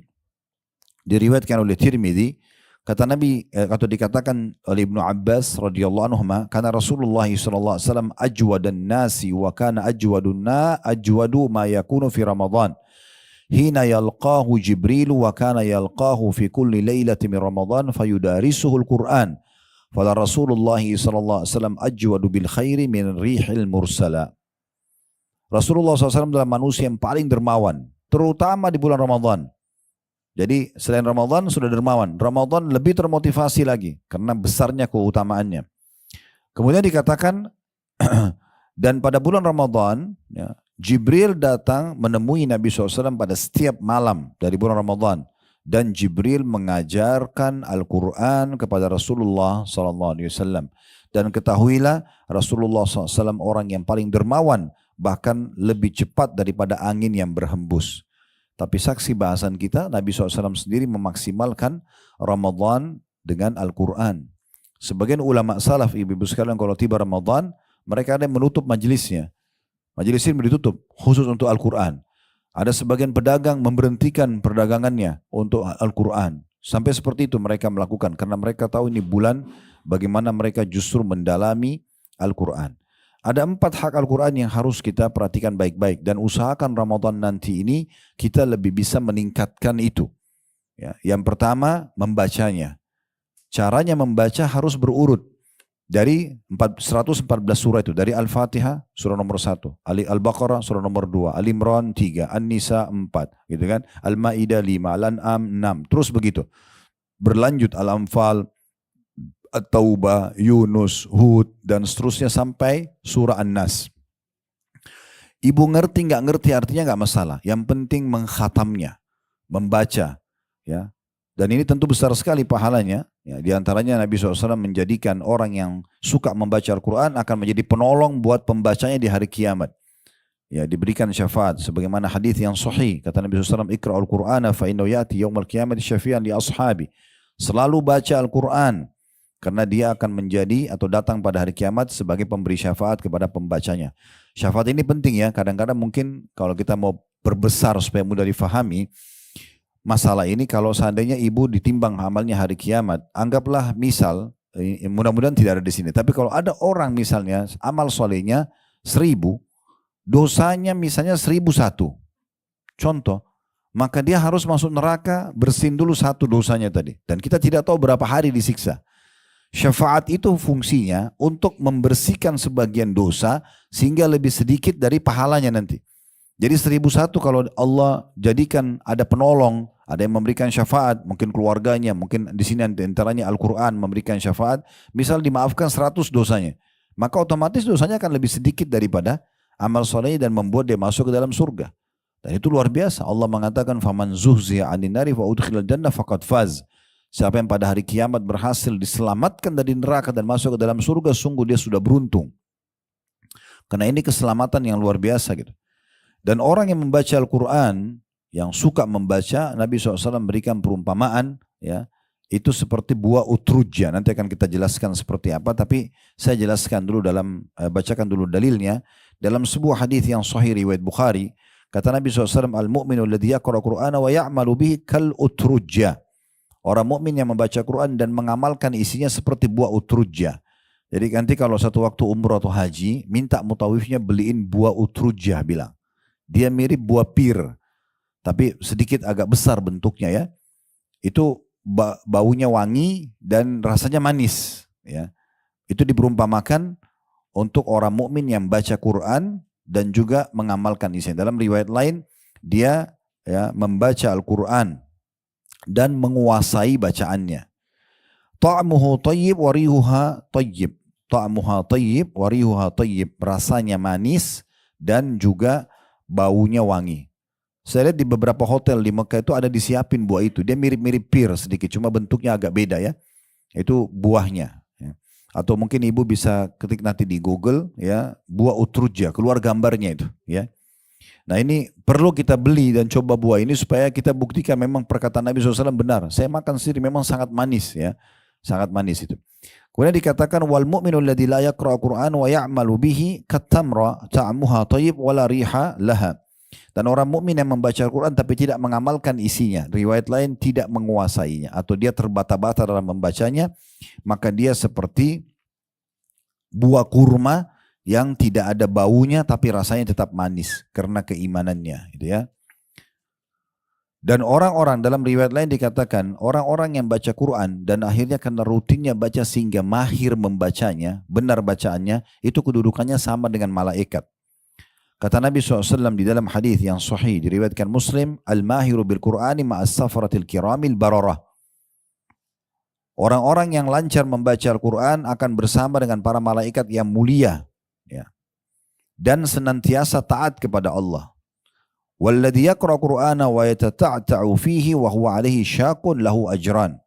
diriwayatkan oleh Tirmidzi, kata Nabi atau dikatakan oleh Ibnu Abbas radhiyallahu anhu, karena Rasulullah sallallahu alaihi wasallam ajwadan nasi wa kana ajwadu ma yakunu fi Ramadan. Hina yalqahu Jibril wa kana yalqahu fi kulli lailatin min Ramadan fayudarisuhu al-Qur'an. Fala Rasulullah sallallahu alaihi wasallam ajwadu bil khairi min rihil mursala. Rasulullah SAW adalah manusia yang paling dermawan, terutama di bulan Ramadan. Jadi selain Ramadan sudah dermawan, Ramadan lebih termotivasi lagi karena besarnya keutamaannya. Kemudian dikatakan dan pada bulan Ramadan ya, Jibril datang menemui Nabi SAW pada setiap malam dari bulan Ramadan, dan Jibril mengajarkan Al-Quran kepada Rasulullah SAW. Dan ketahuilah Rasulullah SAW orang yang paling dermawan, bahkan lebih cepat daripada angin yang berhembus. Tapi saksi bahasan kita, Nabi SAW sendiri memaksimalkan Ramadan dengan Al-Quran. Sebagian ulama salaf, ibu-ibu sekalian, kalau tiba Ramadan, mereka ada yang menutup majelisnya. Majelis ini ditutup khusus untuk Al-Quran. Ada sebagian pedagang memberhentikan perdagangannya untuk Al-Quran. Sampai seperti itu mereka melakukan, karena mereka tahu ini bulan bagaimana mereka justru mendalami Al-Quran. Ada 4 hak Al-Quran yang harus kita perhatikan baik-baik, dan usahakan Ramadan nanti ini kita lebih bisa meningkatkan itu. Ya, yang pertama membacanya. Caranya membaca harus berurut dari 114 surah itu, dari Al-Fatihah surah nomor 1, Al-Baqarah surah nomor 2, Al-Imran 3, An-Nisa 4, gitu kan? Al-Maidah 5, Al-An'am 6, terus begitu. Berlanjut Al-Anfal, At-Taubah, Yunus, Hud, dan seterusnya sampai surah An-Nas. Ibu ngerti nggak ngerti artinya nggak masalah. Yang penting mengkhatamnya, membaca, ya. Dan ini tentu besar sekali pahalanya. Ya, di antaranya Nabi SAW menjadikan orang yang suka membaca Al-Quran akan menjadi penolong buat pembacanya di hari kiamat. Ya, diberikan syafaat. Sebagaimana hadis yang sahih, kata Nabi SAW, Iqra'ul Qur'ana fa innahu ya'ti yawmal qiyamati syafi'an li ashabi. Selalu baca Al-Quran, karena dia akan menjadi atau datang pada hari kiamat sebagai pemberi syafaat kepada pembacanya. Syafaat ini penting ya, kadang-kadang mungkin kalau kita mau perbesar supaya mudah difahami, masalah ini kalau seandainya ibu ditimbang amalnya hari kiamat, anggaplah misal, mudah-mudahan tidak ada di sini, tapi kalau ada orang misalnya amal solehnya 1000, dosanya misalnya 1001, contoh, maka dia harus masuk neraka bersin dulu 1 dosanya tadi. Dan kita tidak tahu berapa hari disiksa. Syafaat itu fungsinya untuk membersihkan sebagian dosa sehingga lebih sedikit dari pahalanya nanti. Jadi 1001 kalau Allah jadikan ada penolong, ada yang memberikan syafaat, mungkin keluarganya, mungkin di sini antaranya Al-Quran memberikan syafaat, misal dimaafkan 100 dosanya, maka otomatis dosanya akan lebih sedikit daripada amal solehnya dan membuat dia masuk ke dalam surga. Dan itu luar biasa. Allah mengatakan, "Faman zuhziya 'anil nari fa udkhilal jannah faqad faz." Siapa yang pada hari kiamat berhasil diselamatkan dari neraka dan masuk ke dalam surga, sungguh dia sudah beruntung. Karena ini keselamatan yang luar biasa gitu. Dan orang yang membaca Al-Quran, yang suka membaca, Nabi SAW berikan perumpamaan, ya, itu seperti buah utrujja. Nanti akan kita jelaskan seperti apa, tapi saya jelaskan dulu bacakan dulu dalilnya. Dalam sebuah hadis yang sahih riwayat Bukhari, kata Nabi SAW, "Al-mu'minu alladhi yaqra'u Qur'ana wa ya'malu bihi kal utrujja." Orang mukmin yang membaca Quran dan mengamalkan isinya seperti buah utrujja. Jadi nanti kalau satu waktu umrah atau haji, minta mutawifnya beliin buah utrujja, bilang. Dia mirip buah pir, tapi sedikit agak besar bentuknya ya. Itu baunya wangi dan rasanya manis. Ya. Itu diperumpamakan untuk orang mukmin yang baca Quran dan juga mengamalkan isinya. Dalam riwayat lain, dia ya membaca Al-Quran dan menguasai bacaannya. Ta'muhu tayyib wa rihuha tayyib. Ta'muha tayyib wa rihuha tayyib. Rasanya manis dan juga baunya wangi. Saya lihat di beberapa hotel di Mekah itu ada disiapin buah itu. Dia mirip-mirip pir sedikit, cuma bentuknya agak beda ya. Itu buahnya. Ya. Atau mungkin ibu bisa ketik nanti di Google ya, buah utrujja, keluar gambarnya itu ya. Nah ini perlu kita beli dan coba buah ini supaya kita buktikan memang perkataan Nabi SAW benar. Saya makan sendiri memang sangat manis ya. Sangat manis itu. Kemudian dikatakan wal mu'minu alladhi la yaqra'u Qur'an wa ya'malu bihi katamra ta'muha tayyib wa la riha laha. Dan orang mukmin yang membaca Al-Quran tapi tidak mengamalkan isinya, riwayat lain tidak menguasainya atau dia terbata-bata dalam membacanya, maka dia seperti buah kurma yang tidak ada baunya tapi rasanya tetap manis karena keimanannya, gitu ya. Dan orang-orang dalam riwayat lain dikatakan orang-orang yang baca Quran dan akhirnya karena rutinnya baca sehingga mahir membacanya, benar bacaannya, itu kedudukannya sama dengan malaikat. Kata Nabi SAW di dalam hadis yang sahih diriwayatkan Muslim, "Al-mahiru bil Qur'ani ma'as safaratil kiramil bararah." Orang-orang yang lancar membaca Al-Quran akan bersama dengan para malaikat yang mulia, ya, dan senantiasa taat kepada Allah. Walladhi yaqra Qur'ana wa yatata'ta'u fihi wa huwa 'alaihi syaqun lahu ajran.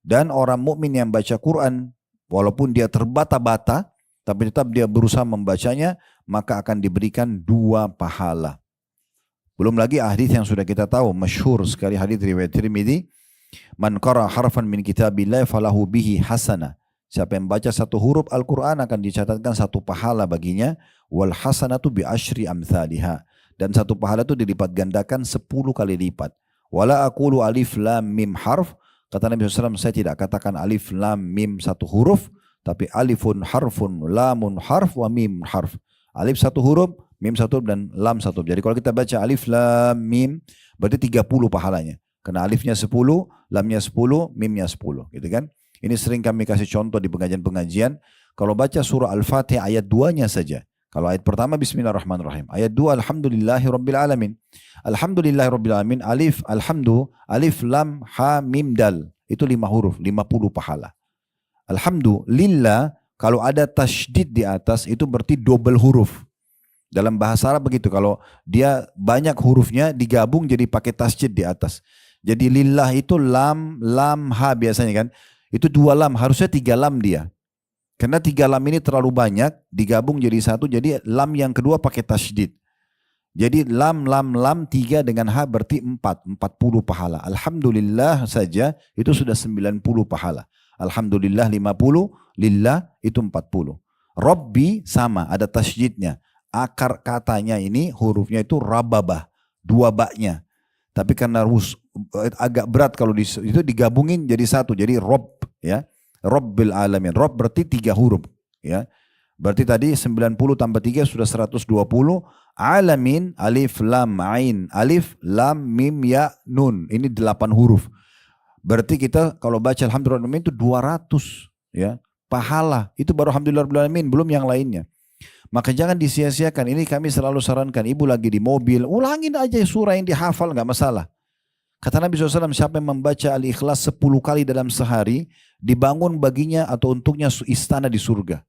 Dan orang mukmin yang baca Quran walaupun dia terbata-bata tapi tetap dia berusaha membacanya, maka akan diberikan 2 pahala. Belum lagi hadis yang sudah kita tahu, masyhur sekali hadis riwayat Tirmidzi, "Man qara harfan min kitabillah falahu bihi hasanah." Siapa yang baca 1 huruf Al-Quran akan dicatatkan 1 pahala baginya. Wal hasanatu bi asyri amthaliha. Dan 1 pahala itu dilipat gandakan 10 kali lipat. Wala aqulu alif lam mim harf. Kata Nabi SAW, saya tidak katakan alif lam mim 1 huruf, tapi alifun harfun, lamun harf, wa mim harf. Alif 1 huruf, mim 1 huruf, dan lam 1 huruf. Jadi kalau kita baca alif lam mim, berarti 30 pahalanya. Karena alifnya 10, lamnya 10, mimnya 10. Gitu kan? Ini sering kami kasih contoh di pengajian-pengajian. Kalau baca surah Al-Fatihah ayat 2-nya saja. Kalau ayat pertama Bismillahirrahmanirrahim. Ayat 2 Alhamdulillahirrabbilalamin. Alhamdulillahirrabbilalamin. Alif, alhamdu, alif, lam, ha, mim, dal. Itu 5 huruf, 50 pahala. Alhamdulillah, kalau ada tasydid di atas itu berarti double huruf. Dalam bahasa Arab begitu, kalau dia banyak hurufnya digabung jadi pakai tasydid di atas. Jadi lillah itu lam, lam, ha biasanya kan. Itu 2 lam, harusnya 3 lam dia. Karena 3 lam ini terlalu banyak, digabung jadi 1, jadi lam yang kedua pakai tasydid. Jadi lam, lam, lam, 3 dengan ha berarti 4, 40 pahala. Alhamdulillah saja itu sudah 90 pahala. Alhamdulillah 50, lillah itu 40. Rabbi sama, ada tasydidnya. Akar katanya ini hurufnya itu rababah, 2 baknya. Tapi karena agak berat kalau itu digabungin jadi 1, jadi Rob ya. Rabbil alamin. Rob berarti 3 huruf ya. Berarti tadi 90 tambah 3 sudah 120. Alamin, alif lam ain, alif lam mim ya nun. Ini 8 huruf. Berarti kita kalau baca alhamdulillah itu 200. ya. Pahala, itu baru alhamdulillah rabbil alamin, belum yang lainnya. Maka jangan disia-siakan. Ini kami selalu sarankan, ibu lagi di mobil, ulangin aja surah yang dihafal, nggak masalah. Kata Nabi SAW, siapa yang membaca Al-Ikhlas 10 kali dalam sehari, dibangun baginya atau untuknya istana di surga.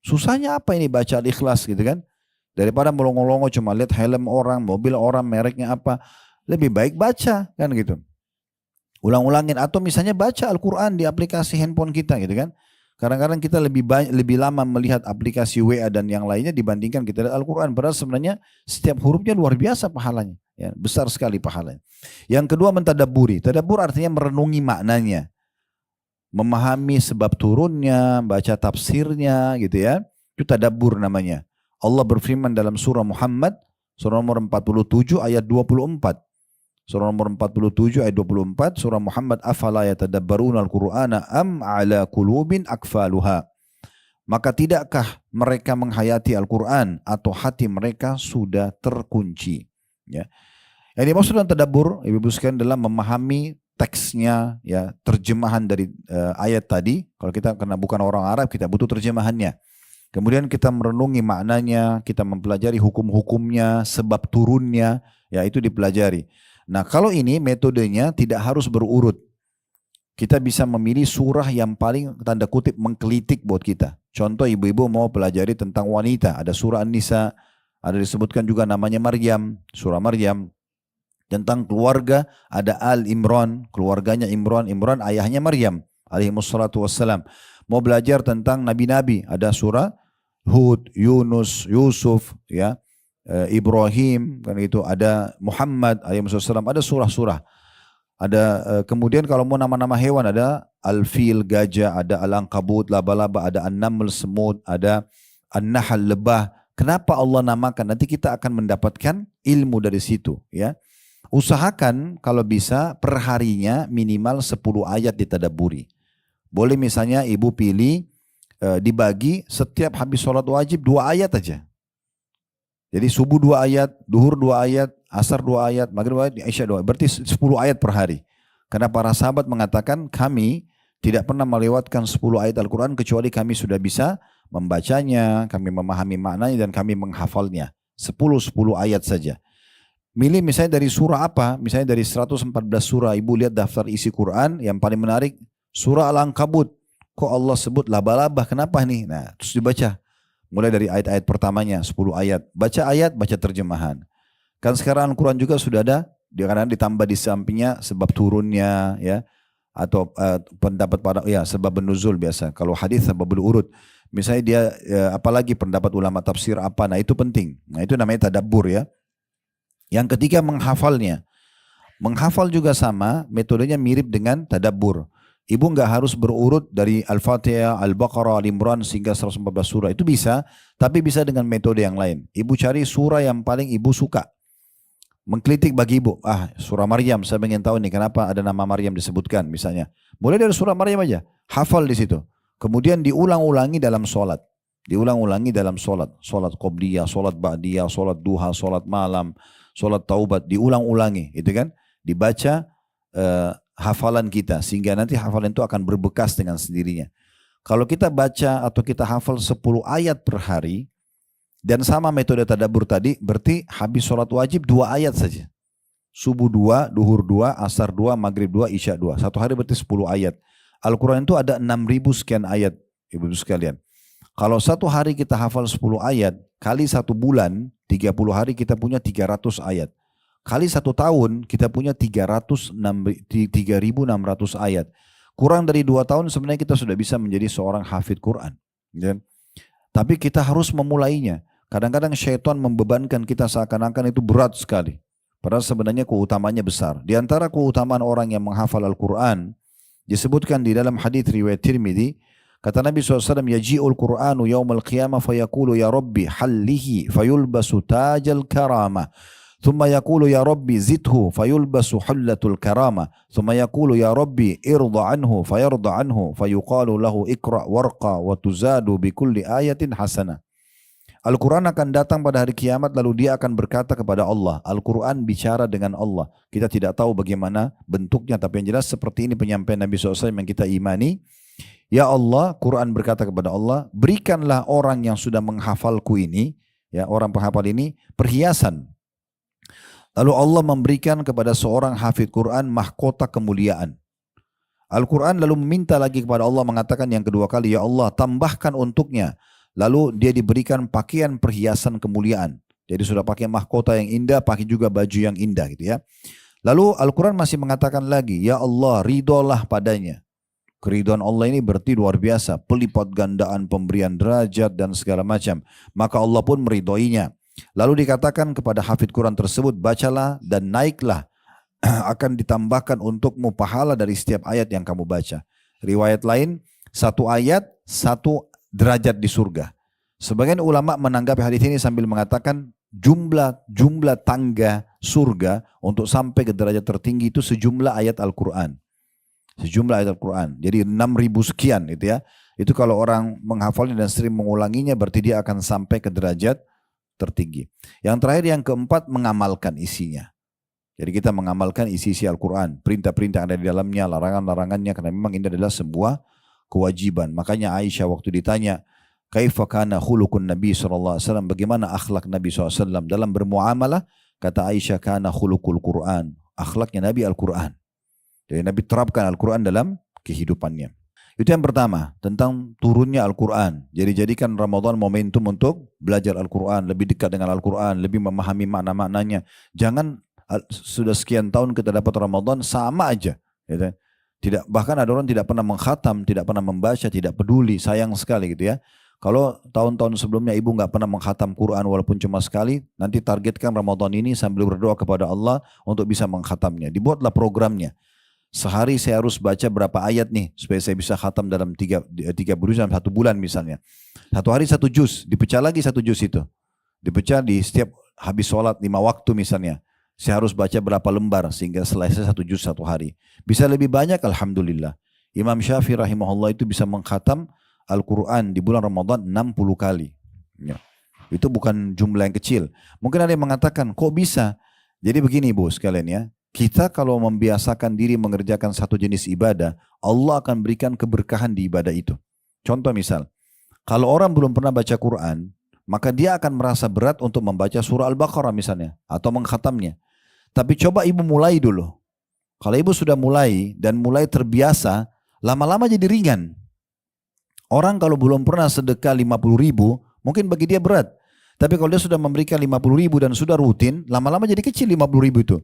Susahnya apa ini baca Al-Ikhlas gitu kan? Daripada melongo-longo cuma lihat helm orang, mobil orang, mereknya apa. Lebih baik baca kan gitu. Ulang-ulangin atau misalnya baca Al-Quran di aplikasi handphone kita gitu kan. Kadang-kadang kita lebih lama melihat aplikasi WA dan yang lainnya dibandingkan kita lihat Al-Quran. Padahal sebenarnya setiap hurufnya luar biasa pahalanya. Ya, besar sekali pahalanya. Yang kedua mentadabburi. Tadabbur artinya merenungi maknanya. Memahami sebab turunnya, baca tafsirnya gitu ya. Itu tadabbur namanya. Allah berfirman dalam surah Muhammad, surah nomor 47 ayat 24. Surah nomor 47 ayat 24, surah Muhammad, afala yatadabbaruna al-Qur'ana am ala qulubin akfaluha. Maka tidakkah mereka menghayati Al-Quran atau hati mereka sudah terkunci. Ya. Yang dimaksud dengan tadabbur, ibu-ibu sekalian, dalam memahami teksnya, ya, terjemahan dari ayat tadi. Kalau kita karena bukan orang Arab, kita butuh terjemahannya. Kemudian kita merenungi maknanya, kita mempelajari hukum-hukumnya, sebab turunnya, ya itu dipelajari. Nah kalau ini metodenya tidak harus berurut. Kita bisa memilih surah yang paling tanda kutip menggelitik buat kita. Contoh ibu-ibu mau pelajari tentang wanita, ada surah An-Nisa, ada disebutkan juga namanya Maryam, surah Maryam. Tentang keluarga ada Al-Imran, keluarganya Imran, Imran ayahnya Maryam alaihissalatu wassalam. Mau belajar tentang nabi-nabi, ada surah Hud, Yunus, Yusuf, ya. Ibrahim, kan itu ada Muhammad alaihissalam, ada surah-surah. Ada kemudian kalau mau nama-nama hewan ada Al-Fil, gajah, ada Al-Ankabut, laba-laba, ada An-Naml, semut, ada An-Nahl, lebah. Kenapa Allah namakan? Nanti kita akan mendapatkan ilmu dari situ, ya. Usahakan kalau bisa perharinya minimal 10 ayat ditadabburi. Boleh misalnya ibu pilih dibagi setiap habis sholat wajib 2 ayat aja. Jadi subuh 2 ayat, duhur 2 ayat, asar 2 ayat, maghrib 2 ayat, isya 2 ayat. Berarti 10 ayat per hari. Karena para sahabat mengatakan kami tidak pernah melewatkan 10 ayat Al-Quran kecuali kami sudah bisa membacanya, kami memahami maknanya dan kami menghafalnya. 10 ayat saja. Milih misalnya dari surah apa, misalnya dari 114 surah, ibu lihat daftar isi Quran, yang paling menarik surah Al-Ankabut. Kok Allah sebut laba-laba, kenapa nih? Nah terus dibaca. Mulai dari ayat-ayat pertamanya, 10 ayat. Baca ayat, baca terjemahan. Kan sekarang Al-Quran juga sudah ada, kadang ditambah di sampingnya sebab turunnya, ya, atau pendapat pada, ya, sebab nuzul biasa. Kalau hadis sebab urut. Misalnya dia, apalagi pendapat ulama tafsir apa, nah itu penting. Nah itu namanya tadabbur, ya. Yang ketiga menghafalnya. Menghafal juga sama, metodenya mirip dengan tadabbur. Ibu nggak harus berurut dari Al-Fatihah, Al-Baqarah, Al-Imran sehingga 114 surah. Itu bisa, tapi bisa dengan metode yang lain. Ibu cari surah yang paling ibu suka. Mengkritik bagi ibu, surah Maryam, saya ingin tahu nih kenapa ada nama Maryam disebutkan misalnya. Boleh dari surah Maryam aja, hafal di situ. Kemudian diulang-ulangi dalam sholat. Diulang-ulangi dalam sholat. Sholat qobliyah, sholat ba'diyah, sholat duha, sholat malam, sholat taubat. Diulang-ulangi, itu kan. Dibaca hafalan kita sehingga nanti hafalan itu akan berbekas dengan sendirinya. Kalau kita baca atau kita hafal 10 ayat per hari dan sama metode tadabbur tadi, berarti habis sholat wajib 2 ayat saja. Subuh 2, duhur 2, asar 2, maghrib 2, isya 2. Satu hari berarti 10 ayat. Al-Quran itu ada 6.000 sekian ayat, ibu-ibu sekalian. Kalau satu hari kita hafal 10 ayat, kali 1 bulan, 30 hari kita punya 300 ayat. Kali 1 tahun kita punya 3.600 ayat. Kurang dari 2 tahun sebenarnya kita sudah bisa menjadi seorang hafid Quran. Ya. Tapi kita harus memulainya. Kadang-kadang syaitan membebankan kita seakan-akan itu berat sekali. Padahal sebenarnya keutamanya besar. Di antara keutamaan orang yang menghafal Al-Quran, disebutkan di dalam hadits riwayat Tirmidzi, kata Nabi SAW, yaji'ul Qur'anu yawmal qiyamah fayaqulu ya Rabbi hallihi fayulbasu tajal karamah. ثم يقول يا ربي زده فيلبس حلة الكرامة ثم يقول يا ربي ارضى عنه فيرضى عنه فيقال له اقرأ وارقى وتزاد بكل آية حسنة. Al-Quran akan datang pada hari kiamat lalu dia akan berkata kepada Allah. Al-Quran bicara dengan Allah. Kita tidak tahu bagaimana bentuknya, tapi yang jelas seperti ini penyampaian Nabi SAW yang kita imani. Ya Allah, Quran berkata kepada Allah, berikanlah orang yang sudah menghafalku ini, ya orang penghafal ini, perhiasan. Lalu Allah memberikan kepada seorang hafid Quran mahkota kemuliaan. Al-Quran lalu meminta lagi kepada Allah, mengatakan yang kedua kali, ya Allah tambahkan untuknya. Lalu dia diberikan pakaian perhiasan kemuliaan. Jadi sudah pakai mahkota yang indah, pakai juga baju yang indah gitu ya. Lalu Al-Quran masih mengatakan lagi, ya Allah ridholah padanya. Keridhaan Allah ini berarti luar biasa, pelipat gandaan pemberian derajat dan segala macam. Maka Allah pun meridhoinya. Lalu dikatakan kepada hafid Quran tersebut, bacalah dan naiklah, akan ditambahkan untukmu pahala dari setiap ayat yang kamu baca. Riwayat lain, satu ayat, satu derajat di surga. Sebagian ulama menanggapi hadis ini sambil mengatakan jumlah tangga surga untuk sampai ke derajat tertinggi itu sejumlah ayat Al-Quran. Sejumlah ayat Al-Quran. Jadi 6.000 sekian itu ya. Itu kalau orang menghafalnya dan sering mengulanginya berarti dia akan sampai ke derajat tertinggi. Yang terakhir yang keempat, mengamalkan isinya. Jadi kita mengamalkan isi-isi Al-Quran, perintah-perintah yang ada di dalamnya, larangan-larangannya, karena memang ini adalah sebuah kewajiban. Makanya Aisyah waktu ditanya, kaifa kana khuluqun Nabi SAW, bagaimana akhlak Nabi SAW dalam bermuamalah, kata Aisyah, kana khuluqul Quran, akhlaknya Nabi Al-Quran. Jadi Nabi terapkan Al-Quran dalam kehidupannya. Itu yang pertama, tentang turunnya Al-Quran. Jadi jadikan Ramadan momentum untuk belajar Al-Quran, lebih dekat dengan Al-Quran, lebih memahami makna-maknanya. Jangan sudah sekian tahun kita dapat Ramadan sama aja, gitu. Tidak, bahkan ada orang tidak pernah mengkhatam, tidak pernah membaca, tidak peduli, sayang sekali gitu ya. Kalau tahun-tahun sebelumnya ibu nggak pernah mengkhatam Quran walaupun cuma sekali, nanti targetkan Ramadan ini sambil berdoa kepada Allah untuk bisa mengkhatamnya. Dibuatlah programnya. Sehari saya harus baca berapa ayat nih supaya saya bisa khatam dalam 3 bulan, 1 bulan misalnya. Satu hari 1 juz, dipecah lagi 1 juz itu. Dipecah di setiap habis sholat 5 waktu misalnya. Saya harus baca berapa lembar sehingga selesai 1 juz 1 hari. Bisa lebih banyak, alhamdulillah. Imam Syafi'i rahimahullah itu bisa mengkhatam Al-Quran di bulan Ramadan 60 kali. Ya. Itu bukan jumlah yang kecil. Mungkin ada yang mengatakan, kok bisa? Jadi begini Bu sekalian ya. Kita kalau membiasakan diri mengerjakan satu jenis ibadah, Allah akan berikan keberkahan di ibadah itu. Contoh misal, kalau orang belum pernah baca Quran, maka dia akan merasa berat untuk membaca surah Al-Baqarah misalnya, atau mengkhatamnya. Tapi coba ibu mulai dulu. Kalau ibu sudah mulai dan mulai terbiasa, lama-lama jadi ringan. Orang kalau belum pernah sedekah 50.000, mungkin bagi dia berat. Tapi kalau dia sudah memberikan 50.000 dan sudah rutin, lama-lama jadi kecil 50.000 itu.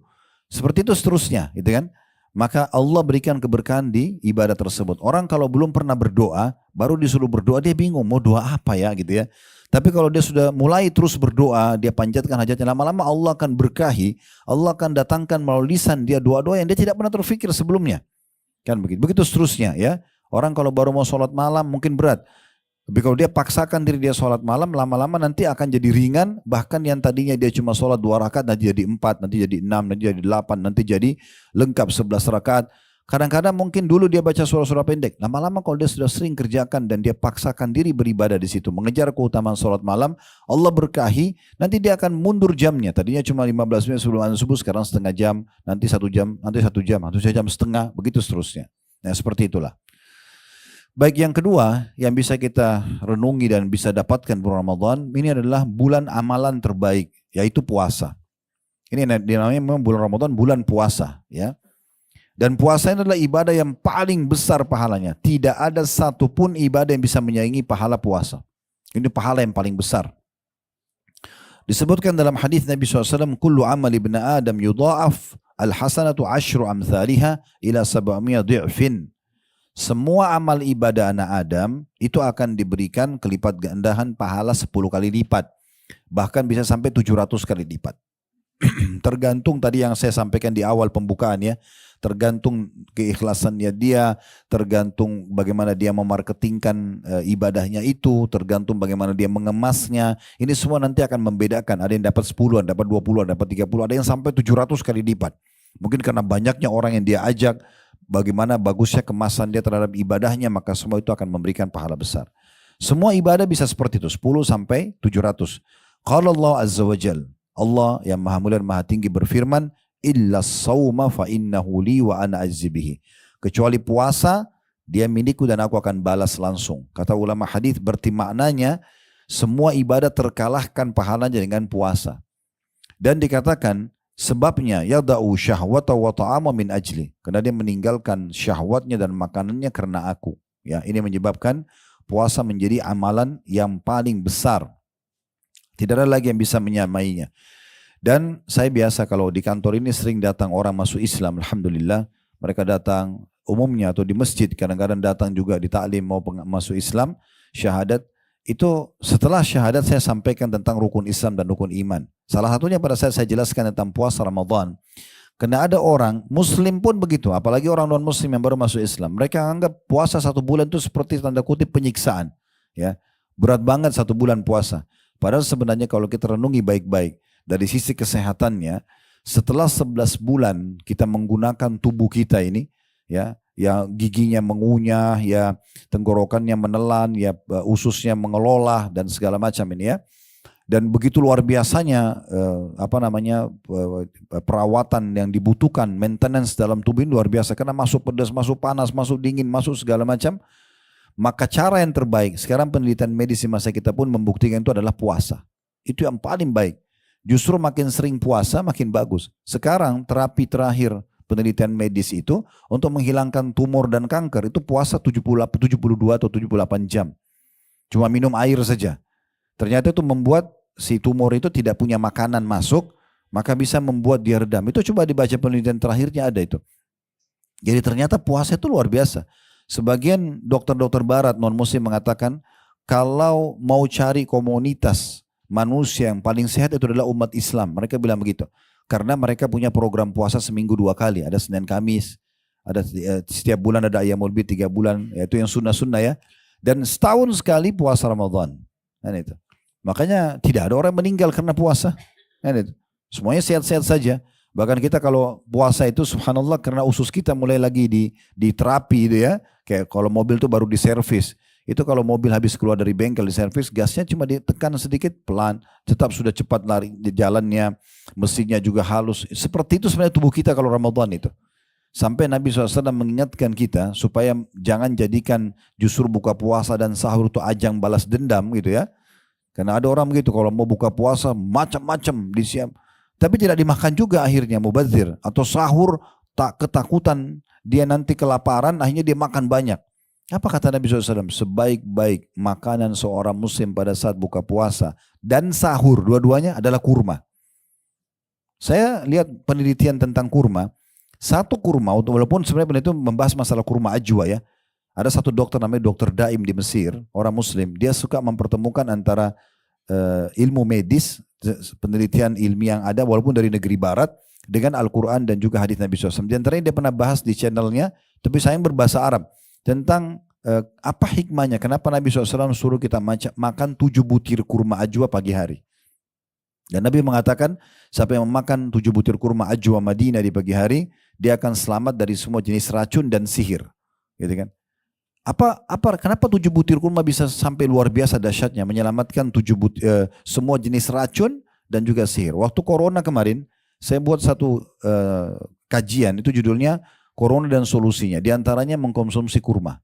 Seperti itu seterusnya, gitu kan? Maka Allah berikan keberkahan di ibadah tersebut. Orang kalau belum pernah berdoa, baru disuruh berdoa, dia bingung mau doa apa ya gitu ya. Tapi kalau dia sudah mulai terus berdoa, dia panjatkan hajatnya, lama-lama Allah akan berkahi, Allah akan datangkan melalui lisan dia doa-doa yang dia tidak pernah terfikir sebelumnya. Kan begitu. Begitu seterusnya ya. Orang kalau baru mau sholat malam mungkin berat. Tapi kalau dia paksakan diri dia sholat malam, lama-lama nanti akan jadi ringan. Bahkan yang tadinya dia cuma sholat 2 rakaat, nanti jadi 4, nanti jadi 6, nanti jadi 8, nanti jadi lengkap 11 rakaat. Kadang-kadang mungkin dulu dia baca surah-surah pendek. Lama-lama kalau dia sudah sering kerjakan dan dia paksakan diri beribadah di situ, mengejar keutamaan sholat malam, Allah berkahi, nanti dia akan mundur jamnya. Tadinya cuma 15 menit sebelum azan subuh, sekarang setengah jam, nanti 1 jam, nanti 1 jam, nanti 1 jam setengah, begitu seterusnya. Nah seperti itulah. Baik, yang kedua yang bisa kita renungi dan bisa dapatkan bulan Ramadan, ini adalah bulan amalan terbaik, yaitu puasa. Ini namanya memang bulan Ramadan, bulan puasa ya. Dan puasa ini adalah ibadah yang paling besar pahalanya. Tidak ada satupun ibadah yang bisa menyaingi pahala puasa. Ini pahala yang paling besar. Disebutkan dalam hadis Nabi SAW, kullu amal ibn Adam yudha'af al-hasanatu 10 amthaliha ila 700 di'fin. Semua amal ibadah anak Adam itu akan diberikan kelipat gandahan pahala 10 kali lipat. Bahkan bisa sampai 700 kali lipat. Tergantung tadi yang saya sampaikan di awal pembukaan ya. Tergantung keikhlasannya dia, tergantung bagaimana dia memarketingkan ibadahnya itu, tergantung bagaimana dia mengemasnya. Ini semua nanti akan membedakan. Ada yang dapat 10, ada dapat 20, ada dapat 30, ada yang sampai 700 kali lipat. Mungkin karena banyaknya orang yang dia ajak, bagaimana bagusnya kemasan dia terhadap ibadahnya, maka semua itu akan memberikan pahala besar. Semua ibadah bisa seperti itu, 10 sampai 700. Qala Allah Azza wa Jal, Allah yang maha mulia dan maha tinggi berfirman, illa sawma fa innahu li wa ana ajzibihi. Kecuali puasa, Dia milikku dan aku akan balas langsung. Kata ulama hadis berarti maknanya semua ibadah terkalahkan pahalanya dengan puasa. Dan dikatakan sebabnya yada'u syahwata wa ta'ama min ajli. Karena dia meninggalkan syahwatnya dan makanannya karena aku. Ya, ini menyebabkan puasa menjadi amalan yang paling besar. Tidak ada lagi yang bisa menyamainya. Dan saya biasa kalau di kantor ini sering datang orang masuk Islam, alhamdulillah. Mereka datang umumnya atau di masjid, kadang-kadang datang juga di ta'lim mau masuk Islam, syahadat. Itu setelah syahadat saya sampaikan tentang rukun Islam dan rukun iman. Salah satunya pada saat saya jelaskan tentang puasa Ramadan. Karena ada orang, muslim pun begitu, apalagi orang non-muslim yang baru masuk Islam. Mereka anggap puasa 1 bulan itu seperti tanda kutip penyiksaan. Ya, berat banget 1 bulan puasa. Padahal sebenarnya kalau kita renungi baik-baik, dari sisi kesehatannya, setelah 11 bulan kita menggunakan tubuh kita ini, ya giginya mengunyah, ya tenggorokannya menelan, ya ususnya mengelola dan segala macam ini ya. Dan begitu luar biasanya perawatan yang dibutuhkan, maintenance dalam tubuh ini luar biasa karena masuk pedas, masuk panas, masuk dingin, masuk segala macam. Maka cara yang terbaik, sekarang penelitian medis di masa kita pun membuktikan itu adalah puasa. Itu yang paling baik. Justru makin sering puasa makin bagus. Sekarang terapi terakhir penelitian medis itu untuk menghilangkan tumor dan kanker itu puasa 72 atau 78 jam. Cuma minum air saja. Ternyata itu membuat si tumor itu tidak punya makanan masuk, maka bisa membuat dia redam. Itu coba dibaca penelitian terakhirnya ada itu. Jadi ternyata puasa itu luar biasa. Sebagian dokter-dokter barat non-muslim mengatakan kalau mau cari komunitas manusia yang paling sehat itu adalah umat Islam. Mereka bilang begitu. Karena mereka punya program puasa seminggu 2 kali. Ada Senin Kamis. Ada setiap bulan ada Ayyamul Bid 3 bulan. Yaitu yang sunnah-sunnah ya. Dan setahun sekali puasa Ramadan. Kan itu. Makanya tidak ada orang meninggal karena puasa. Kan itu. Semuanya sehat-sehat saja. Bahkan kita kalau puasa itu subhanallah karena usus kita mulai lagi di terapi itu ya. Kayak kalau mobil itu baru diservis. Itu kalau mobil habis keluar dari bengkel di servis, gasnya cuma ditekan sedikit pelan, tetap sudah cepat lari di jalannya, mesinnya juga halus. Seperti itu sebenarnya tubuh kita kalau Ramadan itu. Sampai Nabi SAW mengingatkan kita supaya jangan jadikan justru buka puasa dan sahur itu ajang balas dendam gitu ya. Karena ada orang begitu kalau mau buka puasa macam-macam disiap. Tapi tidak dimakan juga akhirnya mubazir. Atau sahur tak ketakutan dia nanti kelaparan akhirnya dia makan banyak. Apa kata Nabi SAW? Sebaik-baik makanan seorang muslim pada saat buka puasa dan sahur, dua-duanya adalah kurma. Saya lihat penelitian tentang kurma. Satu kurma, walaupun sebenarnya itu membahas masalah kurma ajwa ya. Ada satu dokter namanya Dokter Daim di Mesir, orang muslim. Dia suka mempertemukan antara ilmu medis, penelitian ilmiah yang ada walaupun dari negeri barat, dengan Al-Quran dan juga hadis Nabi SAW. Di antaranya dia pernah bahas di channelnya, tapi sayang berbahasa Arab. Tentang apa hikmahnya, kenapa Nabi SAW suruh kita makan 7 butir kurma ajwa pagi hari. Dan Nabi mengatakan, siapa yang memakan 7 butir kurma ajwa Madinah di pagi hari, dia akan selamat dari semua jenis racun dan sihir. Gitu kan? Kenapa 7 butir kurma bisa sampai luar biasa dahsyatnya, menyelamatkan semua jenis racun dan juga sihir. Waktu corona kemarin, saya buat satu kajian, itu judulnya Corona dan Solusinya. Di antaranya mengkonsumsi kurma.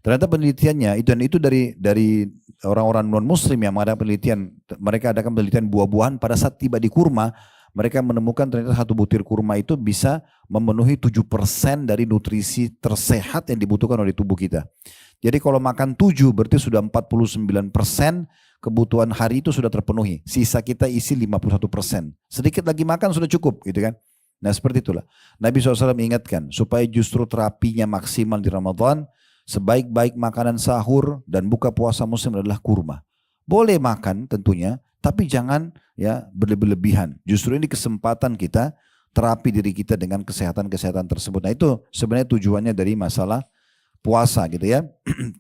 Ternyata penelitiannya itu dari orang-orang non-muslim yang mengadakan penelitian. Mereka adakan penelitian buah-buahan pada saat tiba di kurma. Mereka menemukan ternyata 1 butir kurma itu bisa memenuhi 7% dari nutrisi tersehat yang dibutuhkan oleh tubuh kita. Jadi kalau makan 7 berarti sudah 49% kebutuhan hari itu sudah terpenuhi. Sisa kita isi 51%. Sedikit lagi makan sudah cukup gitu kan. Nah seperti itulah. Nabi SAW mengingatkan supaya justru terapinya maksimal di Ramadan, sebaik-baik makanan sahur dan buka puasa muslim adalah kurma. Boleh makan tentunya, tapi jangan ya berlebihan. Justru ini kesempatan kita terapi diri kita dengan kesehatan-kesehatan tersebut. Nah itu sebenarnya tujuannya dari masalah puasa gitu ya.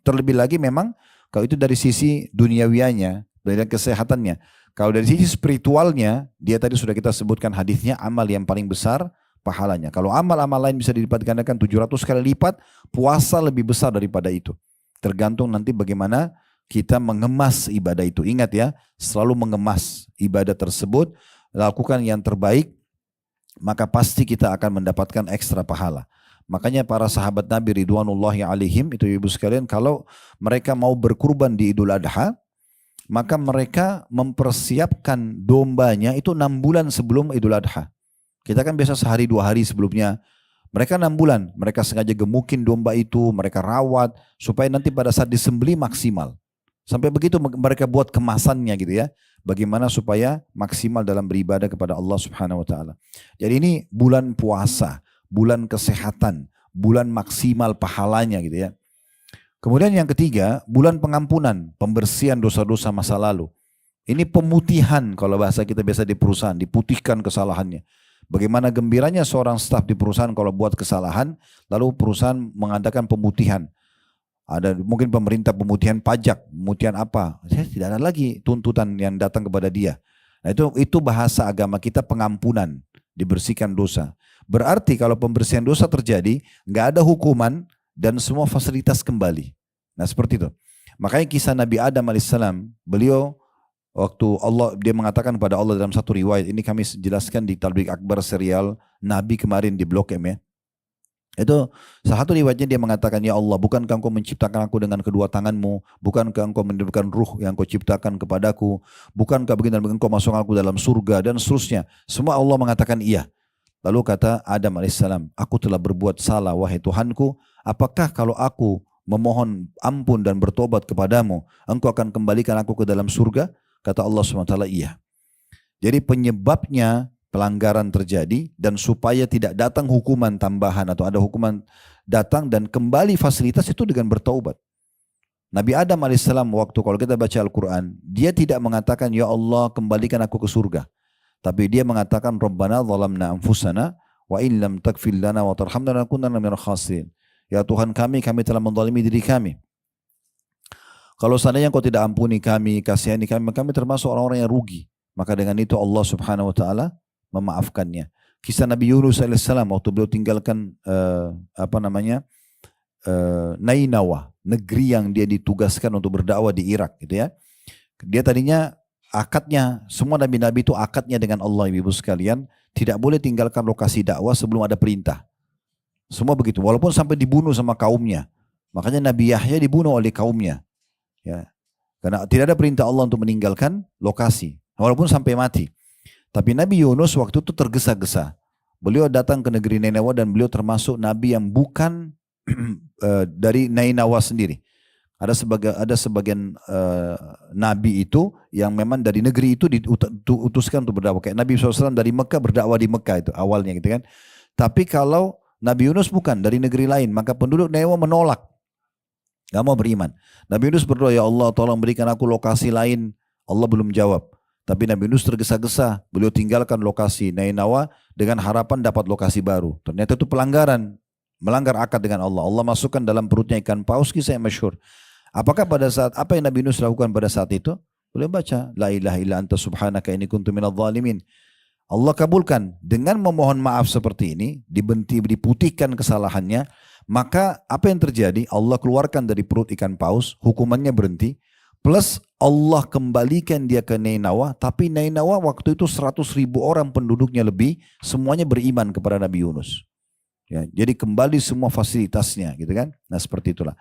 Terlebih lagi memang kalau itu dari sisi duniawianya, dari kesehatannya. Kalau dari sisi spiritualnya, dia tadi sudah kita sebutkan hadisnya, amal yang paling besar pahalanya. Kalau amal-amal lain bisa dilipat gandakan 700 kali lipat, puasa lebih besar daripada itu. Tergantung nanti bagaimana kita mengemas ibadah itu. Ingat ya, selalu mengemas ibadah tersebut, lakukan yang terbaik, maka pasti kita akan mendapatkan ekstra pahala. Makanya para sahabat Nabi Ridwanullahi alaihim itu ibu sekalian, kalau mereka mau berkurban di Idul Adha, maka mereka mempersiapkan dombanya itu 6 bulan sebelum Idul Adha. Kita kan biasa sehari 2 hari sebelumnya. Mereka 6 bulan, mereka sengaja gemukin domba itu, mereka rawat, supaya nanti pada saat disembelih maksimal. Sampai begitu mereka buat kemasannya gitu ya. Bagaimana supaya maksimal dalam beribadah kepada Allah Subhanahu wa Ta'ala. Jadi ini bulan puasa, bulan kesehatan, bulan maksimal pahalanya gitu ya. Kemudian yang ketiga, bulan pengampunan, pembersihan dosa-dosa masa lalu. Ini pemutihan kalau bahasa kita biasa di perusahaan, diputihkan kesalahannya. Bagaimana gembiranya seorang staf di perusahaan kalau buat kesalahan, lalu perusahaan mengadakan pemutihan. Ada mungkin pemerintah pemutihan pajak, pemutihan apa, tidak ada lagi tuntutan yang datang kepada dia. Nah itu bahasa agama kita pengampunan, dibersihkan dosa. Berarti kalau pembersihan dosa terjadi, nggak ada hukuman dan semua fasilitas kembali. Nah seperti itu. Makanya kisah Nabi Adam alaihissalam, beliau waktu dia mengatakan kepada Allah dalam satu riwayat, ini kami jelaskan di Tabligh Akbar serial Nabi kemarin di Blok M ya. Itu salah satu riwayatnya dia mengatakan, ya Allah, bukankah engkau menciptakan aku dengan kedua tanganmu, bukankah engkau meniupkan ruh yang kau ciptakan kepadaku, bukankah begini dan begini engkau masuk aku dalam surga dan seterusnya. Semua Allah mengatakan iya. Lalu kata Adam alaihissalam, aku telah berbuat salah wahai Tuhanku, apakah kalau aku memohon ampun dan bertobat kepadamu, engkau akan kembalikan aku ke dalam surga? Kata Allah SWT, iya. Jadi penyebabnya pelanggaran terjadi dan supaya tidak datang hukuman tambahan atau ada hukuman datang dan kembali fasilitas itu dengan bertaubat. Nabi Adam alaihissalam waktu kalau kita baca Al-Quran, dia tidak mengatakan ya Allah kembalikan aku ke surga. Tapi dia mengatakan Rabbana zalamna anfusana wa in lam taghfir lana wa tarhamna lanakunanna minal khasirin. Ya Tuhan kami telah menzalimi diri kami. Kalau seandainya Engkau tidak ampuni kami, kasihani kami, kami termasuk orang-orang yang rugi. Maka dengan itu Allah Subhanahu wa taala memaafkannya. Kisah Nabi Yunus alaihissalam waktu beliau tinggalkan Nainawa, negeri yang dia ditugaskan untuk berdakwah di Irak gitu ya. Dia tadinya akadnya, semua nabi-nabi itu akadnya dengan Allah ibu sekalian, tidak boleh tinggalkan lokasi dakwah sebelum ada perintah. Semua begitu, walaupun sampai dibunuh sama kaumnya. Makanya Nabi Yahya dibunuh oleh kaumnya. Ya. Karena tidak ada perintah Allah untuk meninggalkan lokasi, walaupun sampai mati. Tapi Nabi Yunus waktu itu tergesa-gesa. Beliau datang ke negeri Nainawa dan beliau termasuk Nabi yang bukan dari Nainawa sendiri. Ada sebagian Nabi itu yang memang dari negeri itu diutuskan untuk berdakwah. Kayak Nabi SAW dari Mekah berdakwah di Mekah itu awalnya gitu kan. Tapi kalau Nabi Yunus bukan dari negeri lain, maka penduduk Nainawa menolak. Gak mau beriman. Nabi Yunus berdoa, ya Allah tolong berikan aku lokasi lain. Allah belum jawab. Tapi Nabi Yunus tergesa-gesa, beliau tinggalkan lokasi Nainawa dengan harapan dapat lokasi baru. Ternyata itu pelanggaran, melanggar akad dengan Allah. Allah masukkan dalam perutnya ikan paus, kisah yang masyhur. Apakah pada saat, apa yang Nabi Yunus lakukan pada saat itu? Beliau baca, La ilaha illa anta subhanaka inni kuntu minadh dhalimin. Allah kabulkan, dengan memohon maaf seperti ini, diputihkan kesalahannya, maka apa yang terjadi? Allah keluarkan dari perut ikan paus, hukumannya berhenti, plus Allah kembalikan dia ke Nainawa, tapi Nainawa waktu itu 100.000 orang penduduknya lebih, semuanya beriman kepada Nabi Yunus. Ya, jadi kembali semua fasilitasnya, gitu kan? Nah seperti itulah.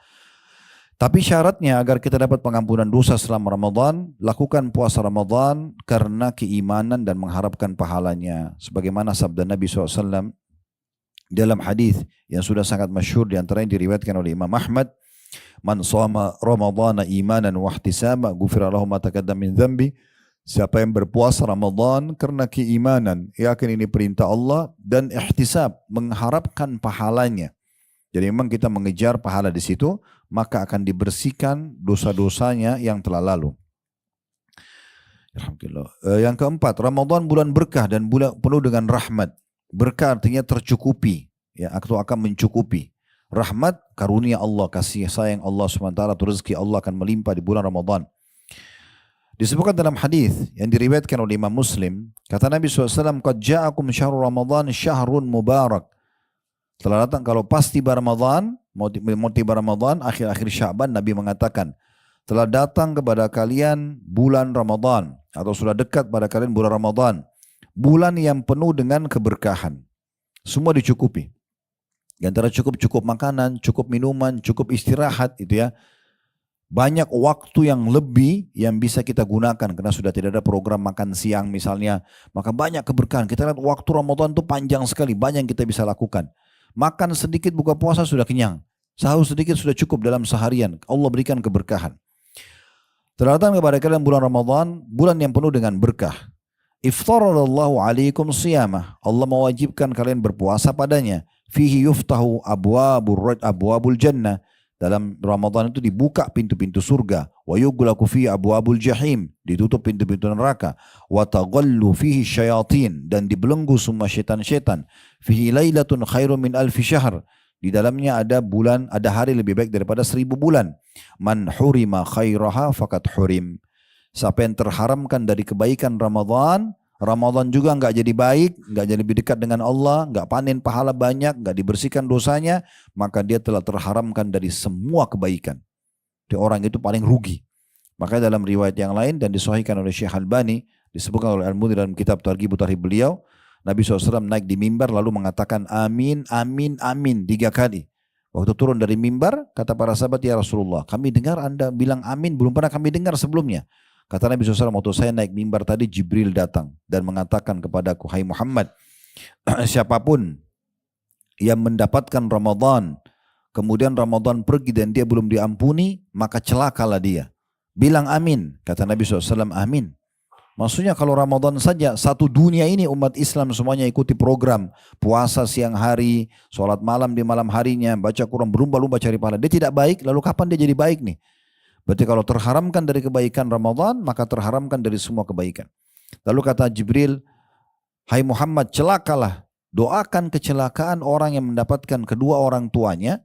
Tapi syaratnya agar kita dapat pengampunan dosa selama Ramadan, lakukan puasa Ramadan karena keimanan dan mengharapkan pahalanya. Sebagaimana sabda Nabi SAW dalam hadis yang sudah sangat masyhur, di antaranya diriwayatkan oleh Imam Ahmad, Man shoma Ramadhana imanan wa ihtisaba ghufira lahu ma taqaddama min dzambi. Siapa yang berpuasa Ramadan karena keimanan, yakin ini perintah Allah, dan ihtisab, mengharapkan pahalanya. Jadi memang kita mengejar pahala di situ, maka akan dibersihkan dosa-dosanya yang telah lalu. Alhamdulillah. Yang keempat, Ramadan bulan berkah dan bulan penuh dengan rahmat. Berkah artinya tercukupi, ya, atau akan mencukupi. Rahmat, karunia Allah, kasih sayang Allah SWT, rezeki Allah akan melimpah di bulan Ramadan. Disebutkan dalam hadis yang diriwayatkan oleh Imam Muslim, kata Nabi SAW, Qad ja'akum syahrul Ramadan syahrun mubarak. Telah datang, kalau pas tiba Ramadan, mau tiba Ramadan, akhir-akhir Sya'ban, Nabi mengatakan, telah datang kepada kalian bulan Ramadan, atau sudah dekat pada kalian bulan Ramadan. Bulan yang penuh dengan keberkahan. Semua dicukupi. Di antara cukup makanan, cukup minuman, cukup istirahat itu ya. Banyak waktu yang lebih yang bisa kita gunakan karena sudah tidak ada program makan siang misalnya. Maka banyak keberkahan. Kita lihat waktu Ramadan itu panjang sekali, banyak yang kita bisa lakukan. Makan sedikit buka puasa sudah kenyang. Sahur sedikit sudah cukup dalam seharian. Allah berikan keberkahan. Terdatang kepada kalian bulan Ramadan, bulan yang penuh dengan berkah. Iftaradallahu alaikum siyamah. Allah mewajibkan kalian berpuasa padanya. Fihi yuftahu abwabul jannah. Dalam Ramadan itu dibuka pintu-pintu surga. Wa yughlaqu fihi abwabul jahim. Ditutup pintu-pintu neraka. Wa taghallu fihi syayatin. Dan dibelenggu semua syaitan-syaitan. Fihi lailatun khairum min alfi syahr. Di dalamnya ada bulan, ada hari lebih baik daripada 1000 bulan. Man hurima khairaha fakat hurim. Siapa yang terharamkan dari kebaikan Ramadan, Ramadan juga enggak jadi baik, enggak jadi lebih dekat dengan Allah, enggak panen pahala banyak, enggak dibersihkan dosanya, maka dia telah terharamkan dari semua kebaikan. Dia orang itu paling rugi. Maka dalam riwayat yang lain dan disahihkan oleh Syekh Albani, disebutkan oleh Al-Mundhir dalam kitab Targhib Tarhib beliau, Nabi SAW naik di mimbar lalu mengatakan amin, amin, amin 3 kali. Waktu turun dari mimbar, kata para sahabat, ya Rasulullah, kami dengar Anda bilang amin, belum pernah kami dengar sebelumnya. Kata Nabi SAW, waktu saya naik mimbar tadi, Jibril datang dan mengatakan kepadaku, hai Muhammad, siapapun yang mendapatkan Ramadan, kemudian Ramadan pergi dan dia belum diampuni, maka celakalah dia. Bilang amin, kata Nabi SAW, amin. Maksudnya kalau Ramadan saja, satu dunia ini umat Islam semuanya ikuti program. Puasa siang hari, sholat malam di malam harinya, baca Quran, berlumba-lumba cari pahala. Dia tidak baik, lalu kapan dia jadi baik nih? Berarti kalau terharamkan dari kebaikan Ramadan, maka terharamkan dari semua kebaikan. Lalu kata Jibril, hai Muhammad, celakalah. Doakan kecelakaan orang yang mendapatkan kedua orang tuanya,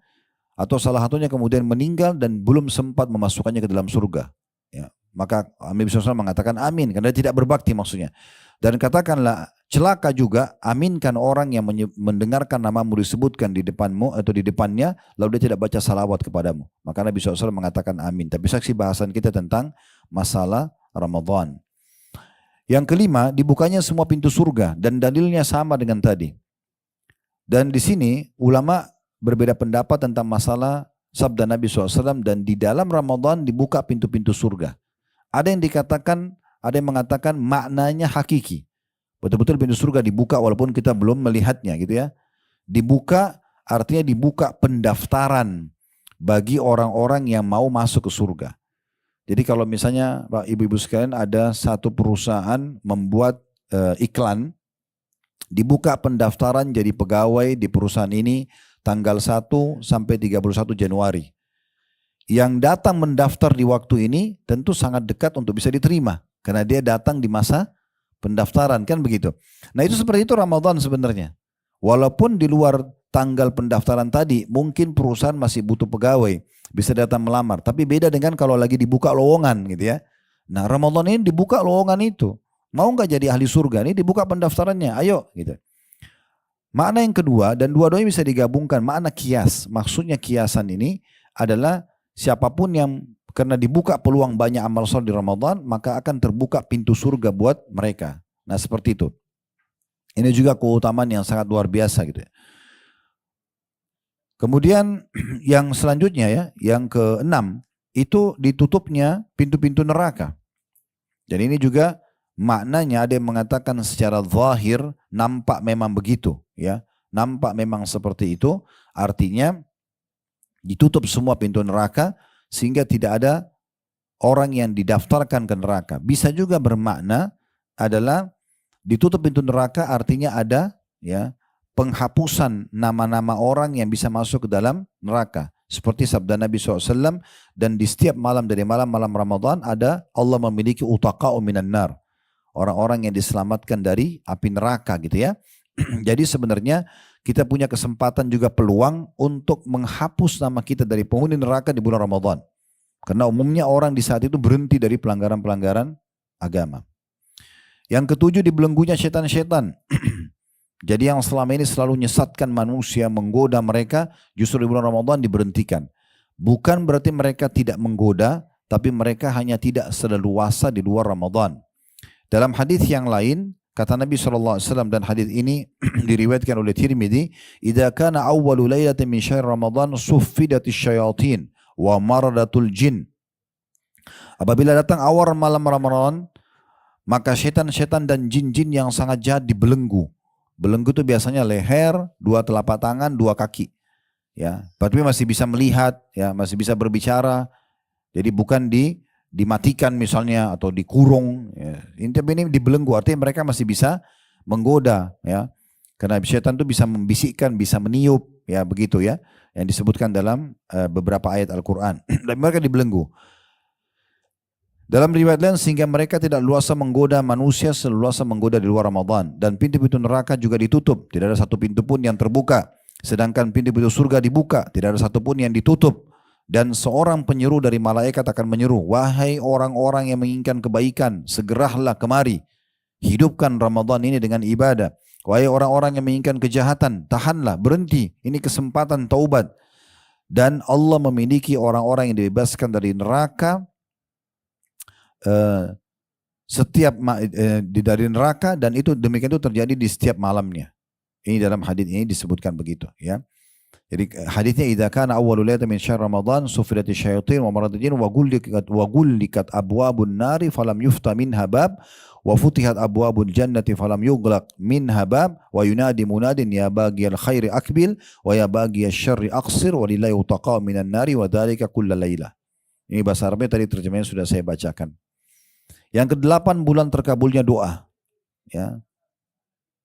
atau salah satunya kemudian meninggal dan belum sempat memasukkannya ke dalam surga. Ya. Maka Nabi SAW mengatakan amin, karena dia tidak berbakti maksudnya. Dan katakanlah celaka juga, aminkan orang yang mendengarkan namamu disebutkan di depanmu atau di depannya, lalu dia tidak baca salawat kepadamu. Maka Nabi SAW mengatakan amin. Tapi saksi bahasan kita tentang masalah Ramadan. Yang kelima, dibukanya semua pintu surga dan dalilnya sama dengan tadi. Dan di sini ulama berbeda pendapat tentang masalah sabda Nabi SAW dan di dalam Ramadan dibuka pintu-pintu surga. Ada yang dikatakan, ada yang mengatakan maknanya hakiki. Betul-betul pintu surga dibuka walaupun kita belum melihatnya gitu ya. Dibuka artinya dibuka pendaftaran bagi orang-orang yang mau masuk ke surga. Jadi kalau misalnya Pak Ibu-Ibu sekalian ada satu perusahaan membuat iklan, dibuka pendaftaran jadi pegawai di perusahaan ini tanggal 1 sampai 31 Januari. Yang datang mendaftar di waktu ini tentu sangat dekat untuk bisa diterima. Karena dia datang di masa pendaftaran, kan begitu. Nah itu seperti itu Ramadan sebenarnya. Walaupun di luar tanggal pendaftaran tadi, mungkin perusahaan masih butuh pegawai, bisa datang melamar. Tapi beda dengan kalau lagi dibuka lowongan gitu ya. Nah Ramadan ini dibuka lowongan itu. Mau nggak jadi ahli surga? Ini dibuka pendaftarannya, ayo gitu. Makna yang kedua, dan dua-duanya bisa digabungkan, makna kias. Maksudnya kiasan ini adalah siapapun yang karena dibuka peluang banyak amal soleh di Ramadan, maka akan terbuka pintu surga buat mereka. Nah seperti itu. Ini juga keutamaan yang sangat luar biasa gitu ya. Kemudian yang selanjutnya ya, yang keenam, itu ditutupnya pintu-pintu neraka. Dan ini juga maknanya ada yang mengatakan secara zahir nampak memang begitu ya. Nampak memang seperti itu, artinya ditutup semua pintu neraka sehingga tidak ada orang yang didaftarkan ke neraka. Bisa juga bermakna adalah ditutup pintu neraka artinya ada ya penghapusan nama-nama orang yang bisa masuk ke dalam neraka. Seperti sabda Nabi SAW, dan di setiap malam dari malam-malam Ramadan ada Allah memiliki utaqa'u minan nar. Orang-orang yang diselamatkan dari api neraka gitu ya. Jadi sebenarnya kita punya kesempatan juga peluang untuk menghapus nama kita dari penghuni neraka di bulan Ramadan. Karena umumnya orang di saat itu berhenti dari pelanggaran-pelanggaran agama. Yang ketujuh, dibelenggunya setan-setan. Jadi yang selama ini selalu menyesatkan manusia, menggoda mereka, justru di bulan Ramadan diberhentikan. Bukan berarti mereka tidak menggoda, tapi mereka hanya tidak seleluasa di luar Ramadan. Dalam hadis yang lain, kata Nabi SAW dan hadis ini diriwayatkan oleh Tirmidzi, "Idza kana awwalu lailatin min syahr Ramadan suffidatis syayatin wa maradatul jin." Apabila datang awal malam Ramadan, maka setan-setan dan jin-jin yang sangat jahat dibelenggu. Belenggu itu biasanya leher, dua telapak tangan, dua kaki. Ya, tapi masih bisa melihat, ya, masih bisa berbicara. Jadi bukan dimatikan misalnya atau dikurung. Ya. Ini dibelenggu, artinya mereka masih bisa menggoda. Ya. Karena setan itu bisa membisikkan, bisa meniup, ya begitu ya. Yang disebutkan dalam beberapa ayat Al-Quran. Dan mereka dibelenggu. Dalam riwayat lain, sehingga mereka tidak luasa menggoda manusia seluasa menggoda di luar Ramadan. Dan pintu-pintu neraka juga ditutup. Tidak ada satu pintu pun yang terbuka. Sedangkan pintu-pintu surga dibuka. Tidak ada satu pun yang ditutup. Dan seorang penyeru dari malaikat akan menyeru, "Wahai orang-orang yang menginginkan kebaikan, segeralah kemari. Hidupkan Ramadan ini dengan ibadah. Wahai orang-orang yang menginginkan kejahatan, tahanlah, berhenti. Ini kesempatan taubat." Dan Allah memiliki orang-orang yang dibebaskan dari neraka dari neraka, dan itu demikian itu terjadi di setiap malamnya. Ini dalam hadis ini disebutkan begitu, ya. Jadi hadisnya, "Idza kana awwalul lailatin min syahr Ramadan sufidatish syayatin wa maradul jin wa gullikat abwabun nari falam yufta minha bab wa futihat abwabul jannati falam yughlaq minha bab wa yunadi munadin ya baghiyal khairi akbil wa ya baghiyash syarri aqsir wa lillahi utaqa minan nari wa dzalika kullal lailah." Ini bahasa Arabnya, tadi terjemahnya sudah saya bacakan. Yang ke-8 bulan terkabulnya doa. Ya.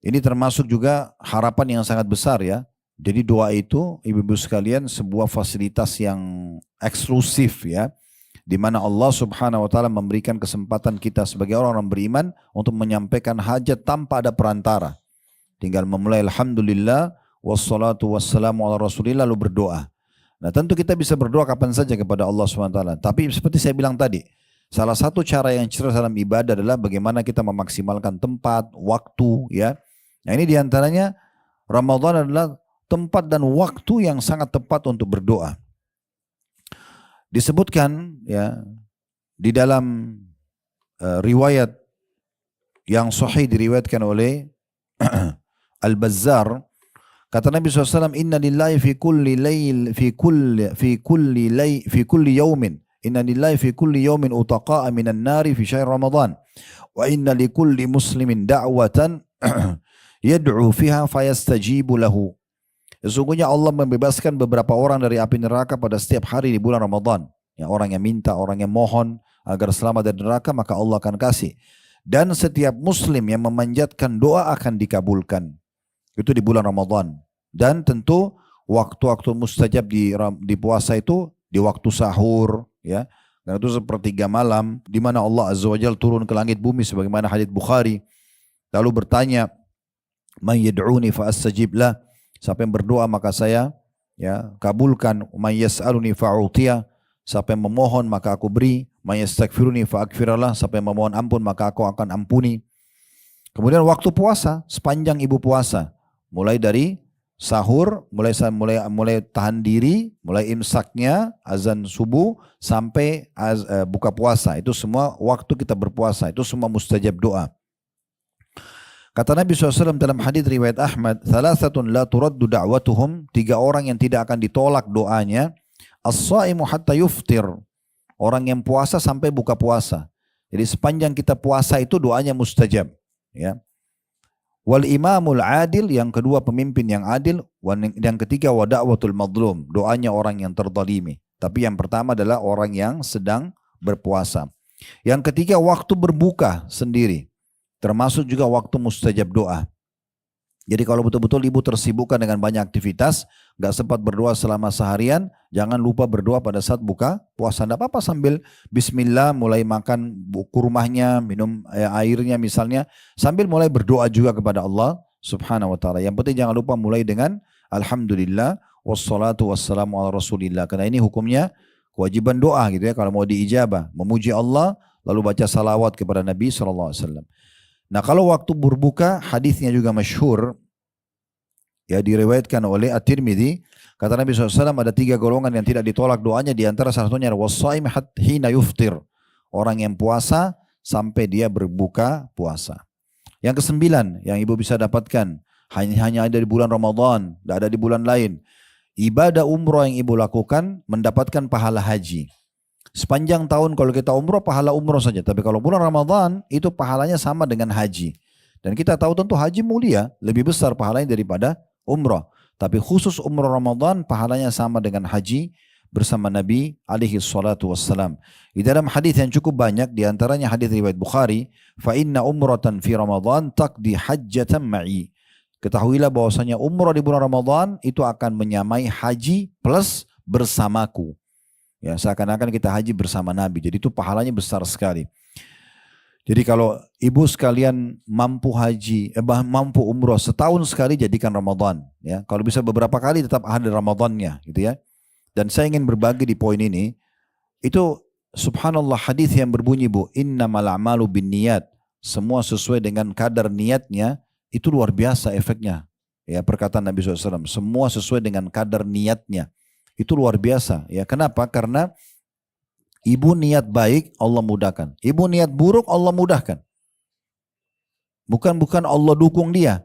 Ini termasuk juga harapan yang sangat besar, ya. Jadi doa itu, ibu-ibu sekalian, sebuah fasilitas yang eksklusif, ya, di mana Allah Subhanahu wa taala memberikan kesempatan kita sebagai orang-orang beriman untuk menyampaikan hajat tanpa ada perantara. Tinggal memulai alhamdulillah wassalatu wassalamu ala rasulillah, lalu berdoa. Nah, tentu kita bisa berdoa kapan saja kepada Allah Subhanahu wa taala. Tapi seperti saya bilang tadi, salah satu cara yang cerdas dalam ibadah adalah bagaimana kita memaksimalkan tempat, waktu, ya. Nah, ini diantaranya Ramadan adalah tempat dan waktu yang sangat tepat untuk berdoa. Disebutkan, ya, di dalam riwayat yang sahih diriwayatkan oleh Al-Bazzar, kata Nabi SAW, "Inna lillahi fi kulli layl fi kulli yawmin inna lillahi fi kulli yawmin utaqa'a minan nari fi syahr Ramadan wa inna li kulli muslimin da'watan yad'u fiha fayastajibu lahu." Sesungguhnya Allah membebaskan beberapa orang dari api neraka pada setiap hari di bulan Ramadan. Ya, orang yang minta, orang yang mohon agar selamat dari neraka, maka Allah akan kasih. Dan setiap muslim yang memanjatkan doa akan dikabulkan. Itu di bulan Ramadan. Dan tentu waktu-waktu mustajab di puasa itu di waktu sahur, ya. Dan itu sepertiga malam di mana Allah Azza wa Jalla turun ke langit bumi sebagaimana hadits Bukhari. Lalu bertanya, "Man yad'uni fa astajib lah." Siapa yang berdoa maka saya, ya, kabulkan. "Man yas'aluni fa'utiya." Siapa yang memohon maka aku beri. "Man yastaghfiruni fa aghfirallah." Siapa yang memohon ampun maka aku akan ampuni. Kemudian waktu puasa, sepanjang ibu puasa, mulai dari sahur, mulai tahan diri, mulai imsaknya, azan subuh, sampai buka puasa. Itu semua waktu kita berpuasa. Itu semua mustajab doa. Kata Nabi SAW dalam hadis riwayat Ahmad, "Thalathatun la turaddu da'watuhum." 3 orang yang tidak akan ditolak doanya. As-shaimu hatta yuftir. Orang yang puasa sampai buka puasa. Jadi sepanjang kita puasa itu doanya mustajab. Ya. Wal imamul adil, yang kedua pemimpin yang adil. Yang ketiga wa da'watul madlum, doanya orang yang terzalimi. Tapi yang pertama adalah orang yang sedang berpuasa. Yang ketiga waktu berbuka sendiri. Termasuk juga waktu mustajab doa. Jadi kalau betul-betul ibu tersibukkan dengan banyak aktivitas, gak sempat berdoa selama seharian, jangan lupa berdoa pada saat buka puasa. Tidak apa-apa sambil bismillah mulai makan kurmahnya, minum airnya misalnya, sambil mulai berdoa juga kepada Allah Subhanahu wa taala. Yang penting jangan lupa mulai dengan alhamdulillah wassalatu wassalamu ala rasulillah. Karena ini hukumnya kewajiban doa gitu ya, kalau mau diijabah, memuji Allah lalu baca salawat kepada Nabi SAW. Nah, kalau waktu berbuka, hadisnya juga masyhur, ya, diriwayatkan oleh At-Tirmidzi. Kata Nabi SAW, ada 3 golongan yang tidak ditolak doanya, di antara salah satunya was-shaim hina yuftir, orang yang puasa sampai dia berbuka puasa. Yang kesembilan yang ibu bisa dapatkan hanya ada di bulan Ramadan, tidak ada di bulan lain. Ibadah umroh yang ibu lakukan mendapatkan pahala haji. Sepanjang tahun kalau kita umroh, pahala umroh saja. Tapi kalau bulan Ramadan, itu pahalanya sama dengan haji. Dan kita tahu tentu haji mulia, lebih besar pahalanya daripada umroh. Tapi khusus umroh Ramadan, pahalanya sama dengan haji bersama Nabi alaihi salatu wassalam. Di dalam hadis yang cukup banyak, diantaranya hadis riwayat Bukhari, fa inna umratan fi Ramadan taqdi hajjatan ma'i. Ketahuilah bahwasanya umrah di bulan Ramadan itu akan menyamai haji plus bersamaku. Ya, seakan-akan kita haji bersama Nabi. Jadi itu pahalanya besar sekali. Jadi kalau ibu sekalian mampu mampu umrah setahun sekali, jadikan Ramadan. Ya, kalau bisa beberapa kali tetap ada Ramadannya, gitu ya. Dan saya ingin berbagi di poin ini. Itu subhanallah hadis yang berbunyi bu, innamal a'malu binniyat. Semua sesuai dengan kadar niatnya. Itu luar biasa efeknya. Ya, perkataan Nabi SAW. Semua sesuai dengan kadar niatnya. Itu luar biasa. Ya, kenapa? Karena ibu niat baik, Allah mudahkan. Ibu niat buruk, Allah mudahkan. Bukan Allah dukung dia.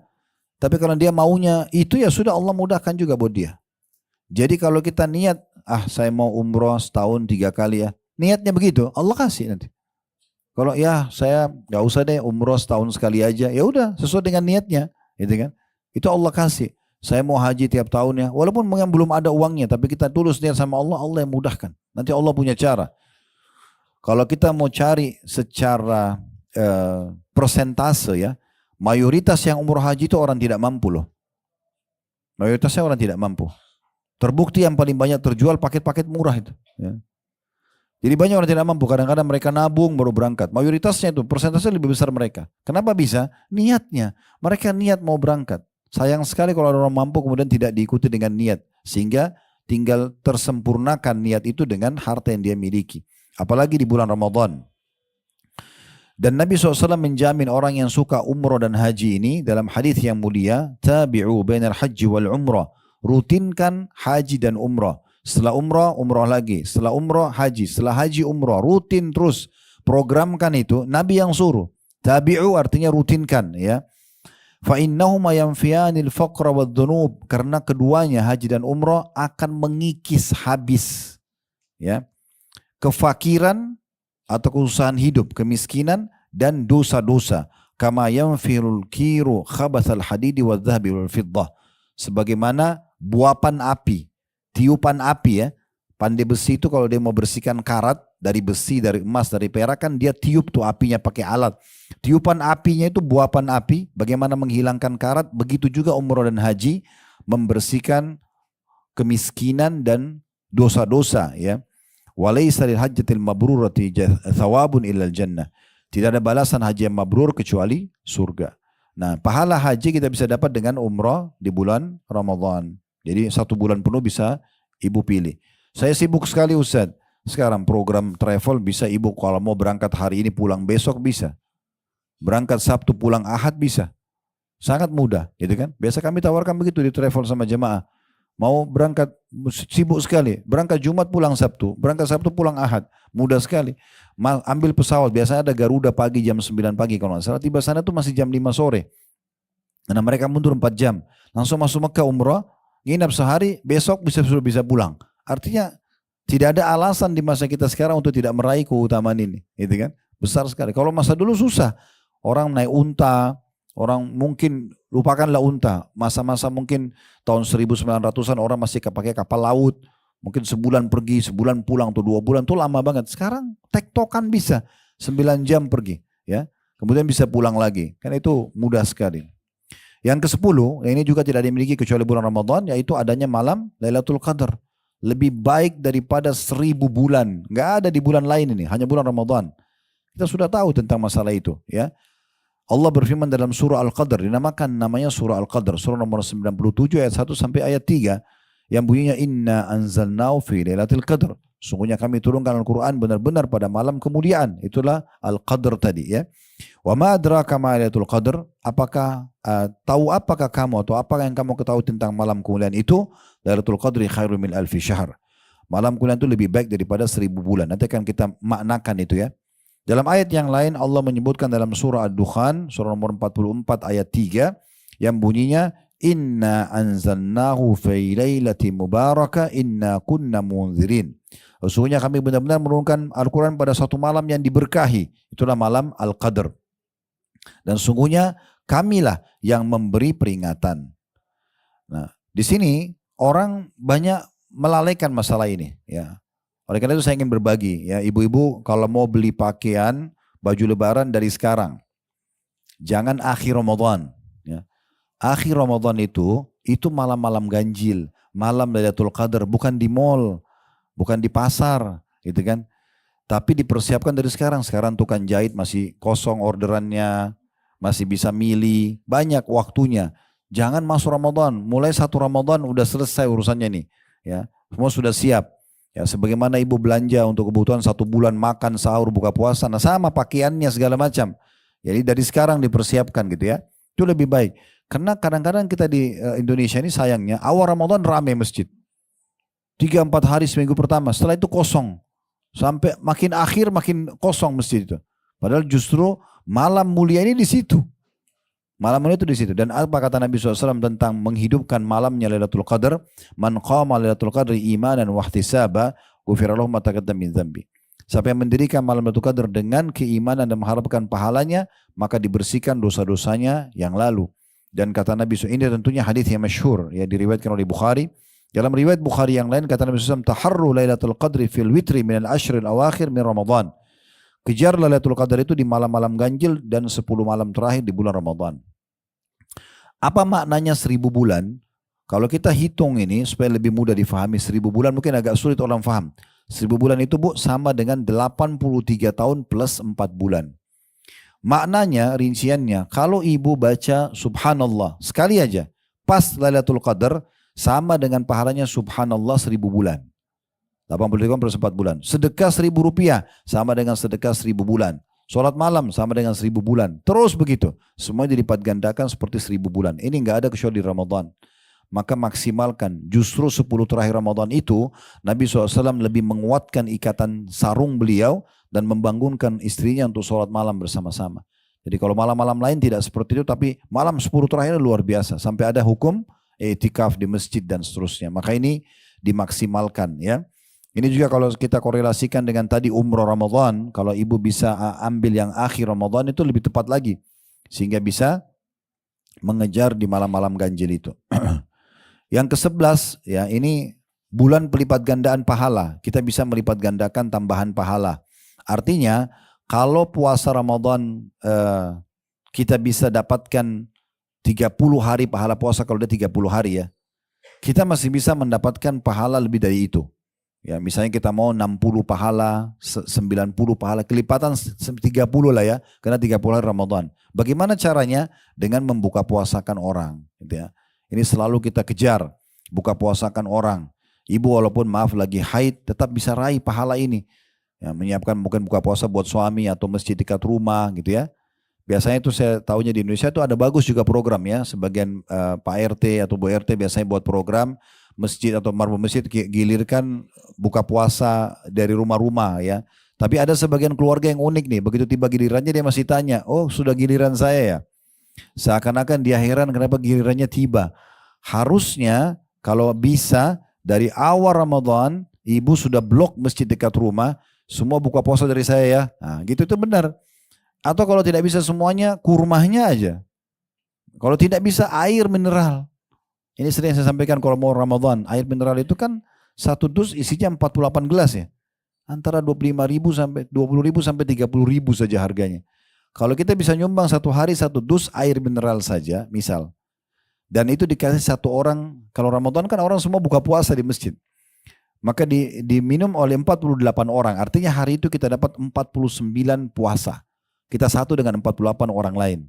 Tapi kalau dia maunya itu, ya sudah Allah mudahkan juga buat dia. Jadi kalau kita niat, saya mau umroh setahun 3 kali ya. Niatnya begitu, Allah kasih nanti. Kalau ya saya gak usah deh umroh setahun sekali aja. Ya udah sesuai dengan niatnya. Gitu kan? Itu Allah kasih. Saya mau haji tiap tahun ya. Walaupun belum ada uangnya. Tapi kita tulus niat sama Allah. Allah yang mudahkan. Nanti Allah punya cara. Kalau kita mau cari secara persentase ya. Mayoritas yang umroh haji itu orang tidak mampu loh. Mayoritasnya orang tidak mampu. Terbukti yang paling banyak terjual paket-paket murah itu. Ya. Jadi banyak orang tidak mampu. Kadang-kadang mereka nabung baru berangkat. Mayoritasnya itu persentase lebih besar mereka. Kenapa bisa? Niatnya. Mereka niat mau berangkat. Sayang sekali kalau orang mampu kemudian tidak diikuti dengan niat. Sehingga tinggal tersempurnakan niat itu dengan harta yang dia miliki. Apalagi di bulan Ramadan. Dan Nabi SAW menjamin orang yang suka umrah dan haji ini dalam hadis yang mulia. Tabi'u bainal haji wal umrah. Rutinkan haji dan umrah. Setelah umrah, umrah lagi. Setelah umrah, haji. Setelah haji, umrah. Rutin terus. Programkan itu. Nabi yang suruh. Tabi'u artinya rutinkan ya. فَإِنَّهُمَا يَنْفِيَانِ الْفَقْرَ وَالذُّنُوبِ. Karena keduanya haji dan umrah akan mengikis habis ya kefakiran atau kesusahan hidup, kemiskinan dan dosa-dosa. Kama yanfirul kiru khabathal hadidi wadh-dhahabi wal fiddah. Sebagaimana buapan api, tiupan api ya. Pandai besi itu kalau dia mau bersihkan karat dari besi, dari emas, dari perak kan dia tiup tuh apinya pakai alat. Tiupan apinya itu buapan api, bagaimana menghilangkan karat, begitu juga umrah dan haji membersihkan kemiskinan dan dosa-dosa ya. Walaysa lil hajjatil mabrurati thawabun illal jannah. Tidak ada balasan haji yang mabrur kecuali surga. Nah, pahala haji kita bisa dapat dengan umrah di bulan Ramadan. Jadi 1 bulan penuh bisa ibu pilih. Saya sibuk sekali Ustaz. Sekarang program travel bisa ibu kalau mau berangkat hari ini pulang besok bisa. Berangkat Sabtu pulang Ahad bisa. Sangat mudah gitu kan. Biasa kami tawarkan begitu di travel sama jemaah. Mau berangkat sibuk sekali. Berangkat Jumat pulang Sabtu. Berangkat Sabtu pulang Ahad. Mudah sekali. Ambil pesawat. Biasanya ada Garuda pagi jam 9 pagi kalau nggak salah. Tiba sana tuh masih jam 5 sore. Karena mereka mundur 4 jam. Langsung masuk Mekah umrah. Nginap sehari. Besok sudah bisa pulang. Artinya tidak ada alasan di masa kita sekarang untuk tidak meraih keutamaan ini, gitu kan? Besar sekali. Kalau masa dulu susah, orang naik unta, orang mungkin lupakanlah unta. Masa-masa mungkin tahun 1900-an orang masih pakai kapal laut, mungkin sebulan pergi, sebulan pulang, tuh 2 bulan tuh lama banget. Sekarang tektokan bisa 9 jam pergi, ya. Kemudian bisa pulang lagi, kan itu mudah sekali. Yang ke-10, yang ini juga tidak dimiliki kecuali bulan Ramadan, yaitu adanya malam Lailatul Qadar. Lebih baik daripada 1000 bulan. Nggak ada di bulan lain ini, hanya bulan Ramadan. Kita sudah tahu tentang masalah itu. Ya, Allah berfirman dalam surah Al-Qadr, namanya surah Al-Qadr, surah nomor 97 ayat 1 sampai ayat 3, yang bunyinya Inna anzalnahu fi lailatul qadr. Sungguhnya kami turunkan Al-Quran benar-benar pada malam kemuliaan. Itulah Al-Qadr tadi ya. Wa ma adraka ma lailatul qadr? Apakah kamu atau apakah yang kamu ketahui tentang malam kemuliaan itu? Lailatul Qadri khairum min alfi syahr. Malam kemuliaan itu lebih baik daripada 1000 bulan. Nanti akan kita maknakan itu ya. Dalam ayat yang lain Allah menyebutkan dalam surah Ad-Dukhan, surah nomor 44 ayat 3 yang bunyinya Inna anzalnahu fi lailatin mubarakah inna kunna munzirin. Sesungguhnya kami benar-benar menurunkan Al-Quran pada suatu malam yang diberkahi. Itulah malam Al-Qadr. Dan sungguhnya kamilah yang memberi peringatan. Nah, di sini orang banyak melalaikan masalah ini, ya. Oleh karena itu saya ingin berbagi, ya, ibu-ibu kalau mau beli pakaian baju lebaran dari sekarang, jangan akhir Ramadan, ya. Akhir Ramadan itu malam-malam ganjil, malam Lailatul Qadar, bukan di mall, bukan di pasar, gitu kan. Tapi dipersiapkan dari sekarang. Sekarang tukang jahit masih kosong orderannya, masih bisa milih, banyak waktunya. Jangan masuk Ramadan, mulai 1 Ramadan udah selesai urusannya nih, ya. Semua sudah siap. Ya, sebagaimana ibu belanja untuk kebutuhan 1 bulan makan, sahur, buka puasa, nah sama pakaiannya segala macam. Jadi dari sekarang dipersiapkan gitu ya. Itu lebih baik. Karena kadang-kadang kita di Indonesia ini sayangnya awal Ramadan ramai masjid. 3-4 hari seminggu pertama, setelah itu kosong. Sampai makin akhir makin kosong masjid itu. Padahal justru malam mulia ini di situ. Malam mulia itu di situ. Dan apa kata Nabi SAW tentang menghidupkan malamnya Lailatul Qadar? Man qama Lailatul Qadri imanan wa ihtisaba, ghufira lahu ma taqaddama min dzambi. Siapa yang mendirikan malam Lailatul Qadar dengan keimanan dan mengharapkan pahalanya, maka dibersihkan dosa-dosanya yang lalu. Dan kata Nabi SAW, ini tentunya hadis yang masyhur, ya, diriwayatkan oleh Bukhari. Dalam riwayat Bukhari yang lain kata Nabi SAW, taharru Lailatul Qadri fil witri minal ashril awakhir min Ramadan. Kejar Lailatul Qadar itu di malam-malam ganjil dan 10 malam terakhir di bulan Ramadan. Apa maknanya 1000 bulan? Kalau kita hitung ini supaya lebih mudah difahami, 1000 bulan mungkin agak sulit orang paham. 1000 bulan itu Bu sama dengan 83 tahun plus 4 bulan. Maknanya, rinciannya, kalau ibu baca subhanallah sekali aja, pas Lailatul Qadar sama dengan pahalanya subhanallah 1000 bulan. 83 plus 4 bulan. Sedekah 1000 rupiah sama dengan sedekah 1000 bulan. Sholat malam sama dengan 1000 bulan. Terus begitu. Semua dilipat gandakan seperti 1000 bulan. Ini enggak ada kecuali di Ramadan. Maka maksimalkan. Justru 10 terakhir Ramadan itu, Nabi SAW lebih menguatkan ikatan sarung beliau dan membangunkan istrinya untuk sholat malam bersama-sama. Jadi kalau malam-malam lain tidak seperti itu, tapi malam 10 terakhir luar biasa. Sampai ada hukum i'tikaf di masjid dan seterusnya. Maka ini dimaksimalkan, ya. Ini juga kalau kita korelasikan dengan tadi umroh Ramadan, kalau ibu bisa ambil yang akhir Ramadan itu lebih tepat lagi. Sehingga bisa mengejar di malam-malam ganjil itu. Yang ke-11, ya, ini bulan pelipat gandaan pahala. Kita bisa melipat gandakan tambahan pahala. Artinya kalau puasa Ramadan kita bisa dapatkan 30 hari pahala puasa kalau dia 30 hari ya. Kita masih bisa mendapatkan pahala lebih dari itu. Ya, misalnya kita mau 60 pahala, 90 pahala, kelipatan 30 lah ya, karena 30 hari Ramadan. Bagaimana caranya? Dengan membuka puasakan orang, gitu ya. Ini selalu kita kejar, buka puasakan orang. Ibu walaupun maaf lagi haid, tetap bisa raih pahala ini. Ya, menyiapkan mungkin buka puasa buat suami atau masjid dekat rumah, gitu ya. Biasanya itu saya tahunya di Indonesia itu ada bagus juga program ya, sebagian Pak RT atau Bu RT biasanya buat program masjid atau marbu masjid gilirkan buka puasa dari rumah-rumah ya. Tapi ada sebagian keluarga yang unik nih, begitu tiba gilirannya dia masih tanya, oh sudah giliran saya ya. Seakan-akan dia heran kenapa gilirannya tiba. Harusnya kalau bisa dari awal Ramadan ibu sudah blok masjid dekat rumah, semua buka puasa dari saya ya. Nah gitu itu benar. Atau kalau tidak bisa semuanya kurmahnya aja. Kalau tidak bisa air mineral. Ini sering saya sampaikan kalau mau Ramadan, air mineral itu kan 1 dus isinya 48 gelas ya. Antara 25.000 sampai 20.000 sampai 30.000 saja harganya. Kalau kita bisa nyumbang 1 hari 1 dus air mineral saja, misal. Dan itu dikasih 1 orang, kalau Ramadan kan orang semua buka puasa di masjid. Maka diminum oleh 48 orang, artinya hari itu kita dapat 49 puasa. Kita satu dengan 48 orang lain.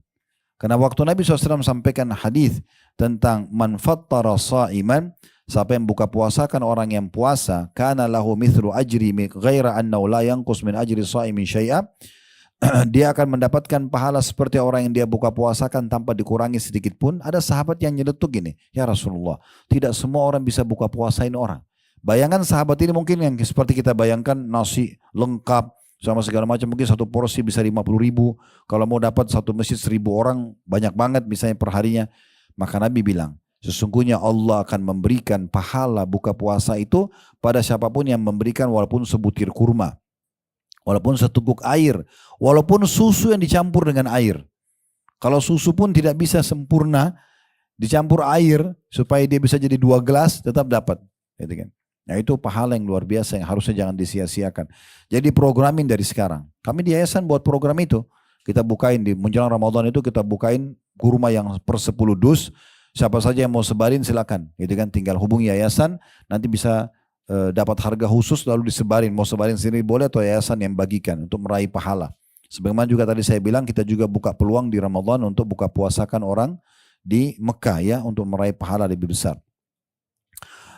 Karena waktu Nabi SAW sampaikan hadis tentang man fattara sha'iman, siapa yang buka puasakan orang yang puasa, kana lahu mithlu ajri ghaira annahu la yanqus min ajri sha'imin syai'a, dia akan mendapatkan pahala seperti orang yang dia buka puasakan tanpa dikurangi sedikit pun. Ada sahabat yang nyeletuk gini, ya Rasulullah, tidak semua orang bisa buka puasain orang. Bayangkan sahabat ini mungkin yang seperti kita bayangkan nasi lengkap, sama segala macam, mungkin satu porsi bisa 50.000. Kalau mau dapat satu masjid 1.000 orang, banyak banget misalnya perharinya. Maka Nabi bilang, sesungguhnya Allah akan memberikan pahala buka puasa itu pada siapapun yang memberikan walaupun sebutir kurma, walaupun seteguk air, walaupun susu yang dicampur dengan air. Kalau susu pun tidak bisa sempurna, dicampur air supaya dia bisa jadi 2 gelas, tetap dapat. Gitu kan. Nah itu pahala yang luar biasa yang harusnya jangan disia-siakan. Jadi programin dari sekarang. Kami di yayasan buat program itu. Kita bukain di menjelang Ramadan itu, kita bukain kurma yang per 10 dus. Siapa saja yang mau sebarin silakan. Gitu kan, tinggal hubungi yayasan, nanti bisa dapat harga khusus lalu disebarin. Mau sebarin sendiri boleh atau yayasan yang bagikan untuk meraih pahala. Sebagaimana juga tadi saya bilang, kita juga buka peluang di Ramadan untuk buka puasakan orang di Mekah ya, untuk meraih pahala lebih besar.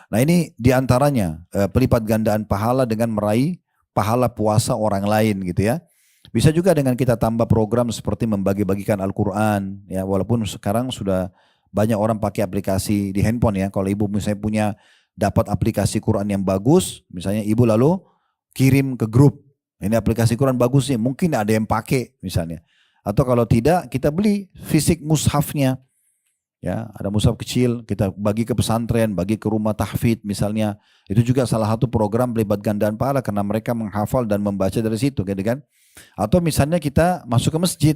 Nah ini diantaranya pelipat gandaan pahala dengan meraih pahala puasa orang lain gitu ya. Bisa juga dengan kita tambah program seperti membagi-bagikan Al-Quran ya, walaupun sekarang sudah banyak orang pakai aplikasi di handphone ya. Kalau ibu misalnya punya dapat aplikasi Quran yang bagus, misalnya ibu lalu kirim ke grup, ini aplikasi Quran bagus nih, mungkin ada yang pakai misalnya. Atau kalau tidak, kita beli fisik mushafnya. Ya, ada mushaf kecil, kita bagi ke pesantren, bagi ke rumah tahfidz misalnya. Itu juga salah satu program pelipat gandaan pahala karena mereka menghafal dan membaca dari situ, gitu kan? Atau misalnya kita masuk ke masjid,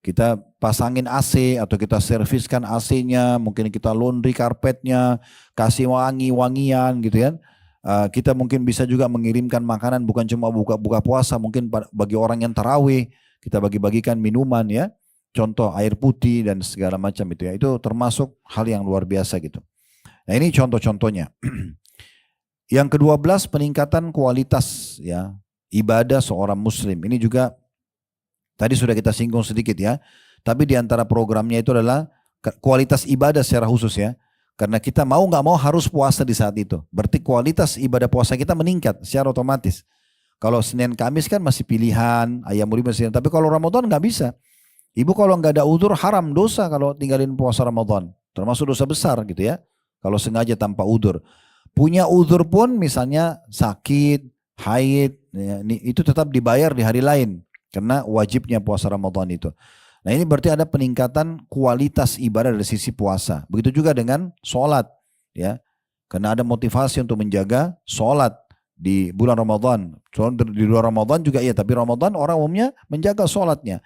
kita pasangin AC atau kita serviskan AC-nya, mungkin kita laundry karpetnya, kasih wangi-wangian gitu kan. Kita mungkin bisa juga mengirimkan makanan bukan cuma buka puasa, mungkin bagi orang yang tarawih, kita bagi-bagikan minuman ya. Contoh air putih dan segala macam itu ya. Itu termasuk hal yang luar biasa gitu. Nah ini contoh-contohnya. Yang ke-12 peningkatan kualitas ya ibadah seorang muslim. Ini juga tadi sudah kita singgung sedikit ya. Tapi di antara programnya itu adalah kualitas ibadah secara khusus ya. Karena kita mau nggak mau harus puasa di saat itu. Berarti kualitas ibadah puasa kita meningkat secara otomatis. Kalau Senin Kamis kan masih pilihan, ayam ulima Senin. Tapi kalau Ramadan nggak bisa. Ibu kalau nggak ada udzur haram dosa kalau tinggalin puasa Ramadan. Termasuk dosa besar gitu ya. Kalau sengaja tanpa udzur. Punya udzur pun misalnya sakit, haid, ya, itu tetap dibayar di hari lain. Karena wajibnya puasa Ramadan itu. Nah ini berarti ada peningkatan kualitas ibadah dari sisi puasa. Begitu juga dengan sholat. Ya. Karena ada motivasi untuk menjaga sholat di bulan Ramadan. Di luar Ramadan juga iya. Tapi Ramadan orang umumnya menjaga sholatnya.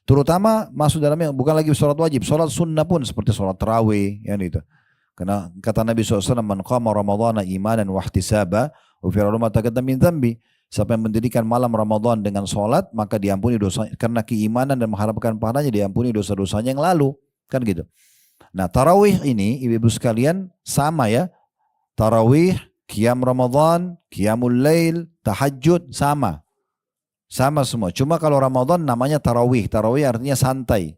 Terutama masuk dalamnya bukan lagi sholat wajib, sholat sunnah pun seperti sholat tarawih, ya itu. Karena kata Nabi SAW, man qama ramadhana imanan wahtisaba, ufira ma taqaddama min dzambi. Siapa yang mendirikan malam Ramadan dengan sholat, maka diampuni dosa, karena keimanan dan mengharapkan pahalanya diampuni dosa-dosanya yang lalu, kan gitu. Nah tarawih ini ibu-ibu sekalian sama ya, tarawih, qiyam Ramadan, qiyamul lail, tahajud sama. Sama semua. Cuma kalau Ramadan namanya tarawih. Tarawih artinya santai.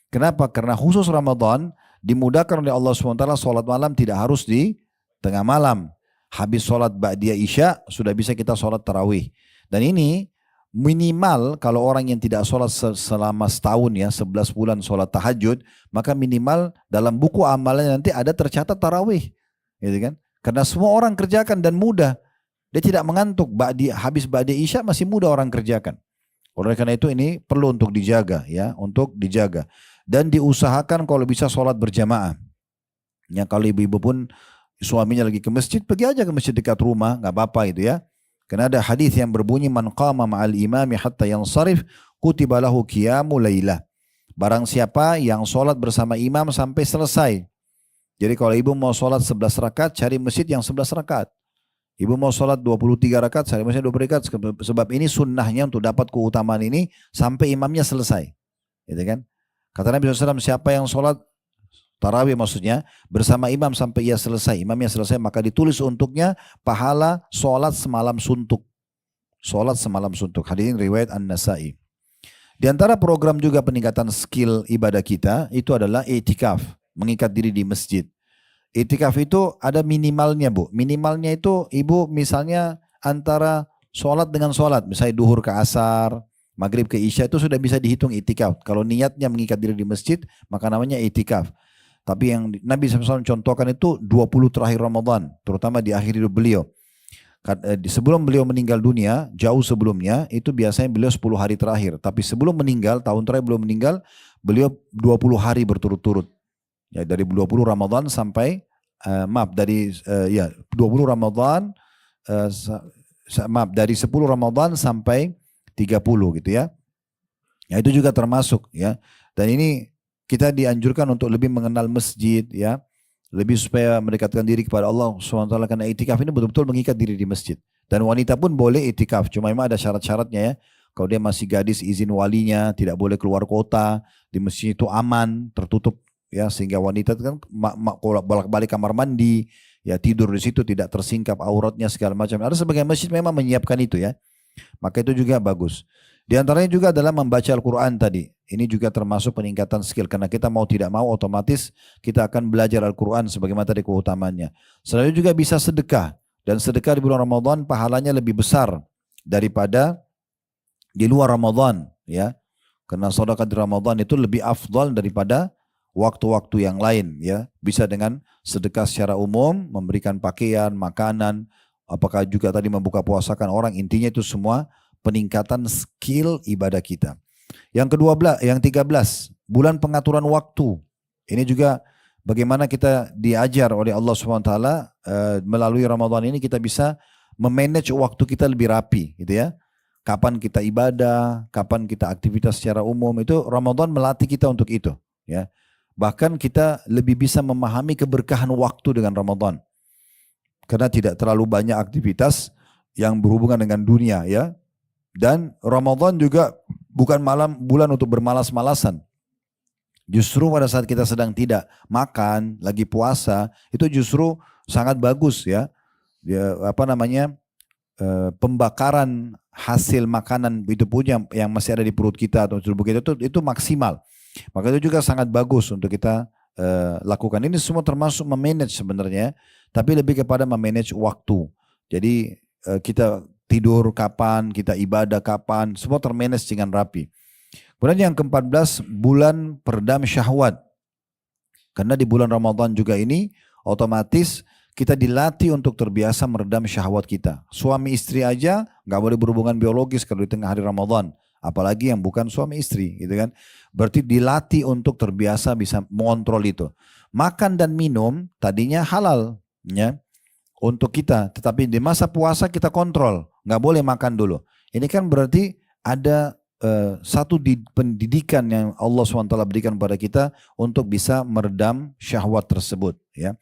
Kenapa? Karena khusus Ramadan dimudahkan oleh Allah SWT sholat malam tidak harus di tengah malam. Habis sholat ba'diyah isya sudah bisa kita sholat tarawih. Dan ini minimal kalau orang yang tidak sholat selama setahun ya 11 bulan sholat tahajud. Maka minimal dalam buku amalannya nanti ada tercatat tarawih. Gitu kan? Karena semua orang kerjakan dan mudah. Dia tidak mengantuk, habis ba'diyah isya masih mudah orang kerjakan. Oleh karena itu ini perlu untuk dijaga ya, untuk dijaga. Dan diusahakan kalau bisa sholat berjamaah. Ya kalau ibu-ibu pun suaminya lagi ke masjid, pergi aja ke masjid dekat rumah, nggak apa-apa itu ya. Karena ada hadis yang berbunyi man qama ma'al imami hatta yansarif kutiba lahu qiyamu lailah. Barang siapa yang sholat bersama imam sampai selesai. Jadi kalau ibu mau sholat 11 rakaat, cari masjid yang 11 rakaat. Ibu mau sholat 23 rakaat, saya maksudnya 20 rakaat, sebab ini sunnahnya untuk dapat keutamaan ini sampai imamnya selesai. Gitu kan? Kata Nabi SAW, siapa yang sholat tarawih maksudnya bersama imam sampai ia selesai, imamnya selesai, maka ditulis untuknya pahala sholat semalam suntuk. Sholat semalam suntuk. Hadirin riwayat An-Nasai. Di antara program juga peningkatan skill ibadah kita itu adalah i'tikaf, mengikat diri di masjid. I'tikaf itu ada minimalnya bu. Minimalnya itu ibu misalnya antara sholat dengan sholat. Misalnya duhur ke asar, maghrib ke isya itu sudah bisa dihitung i'tikaf. Kalau niatnya mengikat diri di masjid maka namanya i'tikaf. Tapi yang Nabi SAW contohkan itu 20 terakhir Ramadan. Terutama di akhir hidup beliau. Sebelum beliau meninggal dunia, jauh sebelumnya, itu biasanya beliau 10 hari terakhir. Tapi sebelum meninggal, tahun terakhir belum meninggal, beliau 20 hari berturut-turut. Ya, dari 20 Ramadan sampai, dari 20 Ramadan, dari 10 Ramadan sampai 30 gitu ya. Ya itu juga termasuk ya. Dan ini kita dianjurkan untuk lebih mengenal masjid ya. Lebih supaya mendekatkan diri kepada Allah SWT, karena itikaf ini betul-betul mengikat diri di masjid. Dan wanita pun boleh itikaf, cuma memang ada syarat-syaratnya ya. Kalau dia masih gadis, izin walinya, tidak boleh keluar kota, di masjid itu aman, tertutup ya, sehingga wanita kan bolak-balik kamar mandi, ya tidur di situ tidak tersingkap auratnya segala macam. Ada sebagian masjid memang menyiapkan itu ya. Maka itu juga bagus. Di antaranya juga adalah membaca Al-Quran tadi. Ini juga termasuk peningkatan skill. Karena kita mau tidak mau otomatis kita akan belajar Al-Quran sebagaimana tadi keutamaannya. Selalu juga bisa sedekah. Dan sedekah di bulan Ramadan pahalanya lebih besar daripada di luar Ramadan. Ya. Karena sedekah di Ramadan itu lebih afdal daripada waktu-waktu yang lain. Ya. Bisa dengan sedekah secara umum, memberikan pakaian, makanan, apakah juga tadi membuka puasakan orang, intinya itu semua peningkatan skill ibadah kita. Yang yang 13, bulan pengaturan waktu. Ini juga bagaimana kita diajar oleh Allah SWT melalui Ramadan ini kita bisa memanage waktu kita lebih rapi gitu ya. Kapan kita ibadah, kapan kita aktivitas secara umum, itu Ramadan melatih kita untuk itu ya. Bahkan kita lebih bisa memahami keberkahan waktu dengan Ramadan. Karena tidak terlalu banyak aktivitas yang berhubungan dengan dunia ya. Dan Ramadan juga bukan bulan untuk bermalas-malasan. Justru pada saat kita sedang tidak makan, lagi puasa, itu justru sangat bagus ya. Pembakaran hasil makanan itu pun yang masih ada di perut kita atau tubuh kita itu maksimal. Maka itu juga sangat bagus untuk kita lakukan. Ini semua termasuk memanage sebenarnya, tapi lebih kepada memanage waktu. Jadi kita tidur kapan, kita ibadah kapan, semua termanage dengan rapi. Kemudian yang ke-14, bulan peredam syahwat. Karena di bulan Ramadan juga ini otomatis kita dilatih untuk terbiasa meredam syahwat kita. Suami istri aja nggak boleh berhubungan biologis kalau di tengah hari Ramadan. Apalagi yang bukan suami istri gitu kan. Berarti dilatih untuk terbiasa bisa mengontrol itu. Makan dan minum tadinya halal ya untuk kita. Tetapi di masa puasa kita kontrol. Nggak boleh makan dulu. Ini kan berarti ada satu pendidikan yang Allah SWT berikan kepada kita untuk bisa meredam syahwat tersebut ya.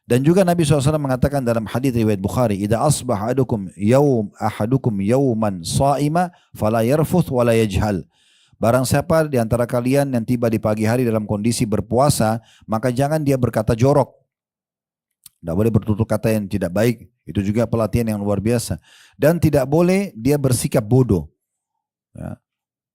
Dan juga Nabi SAW mengatakan dalam hadis riwayat Bukhari, "Idza asbaha ahadukum yawman sha'ima fala yarfuth wala yajhal." Barang siapa di antara kalian yang tiba di pagi hari dalam kondisi berpuasa, maka jangan dia berkata jorok. Tidak boleh bertutur kata yang tidak baik. Itu juga pelatihan yang luar biasa. Dan tidak boleh dia bersikap bodoh. Ya.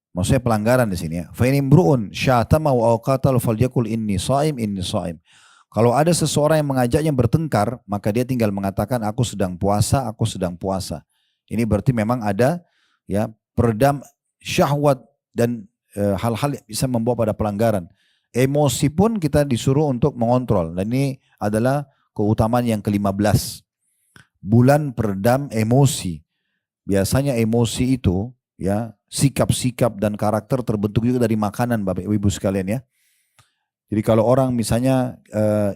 Maksudnya pelanggaran di sini ya. Fa in imru'un syatama wa qatal falyakul inni shaim inni shaim. Kalau ada seseorang yang mengajaknya bertengkar, maka dia tinggal mengatakan aku sedang puasa, aku sedang puasa. Ini berarti memang ada ya peredam syahwat dan hal-hal yang bisa membawa pada pelanggaran. Emosi pun kita disuruh untuk mengontrol. Dan ini adalah keutamaan yang ke-15. Bulan peredam emosi. Biasanya emosi itu ya sikap-sikap dan karakter terbentuk juga dari makanan Bapak Ibu sekalian ya. Jadi kalau orang misalnya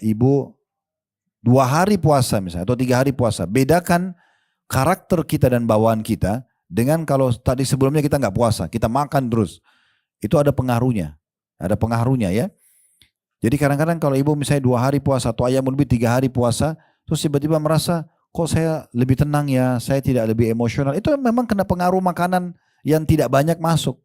ibu 2 hari puasa misalnya atau 3 hari puasa, bedakan karakter kita dan bawaan kita dengan kalau tadi sebelumnya kita nggak puasa, kita makan terus. Itu ada pengaruhnya ya. Jadi kadang-kadang kalau ibu misalnya 2 hari puasa atau ayam lebih 3 hari puasa, terus tiba-tiba merasa kok saya lebih tenang ya, saya tidak lebih emosional. Itu memang kena pengaruh makanan yang tidak banyak masuk.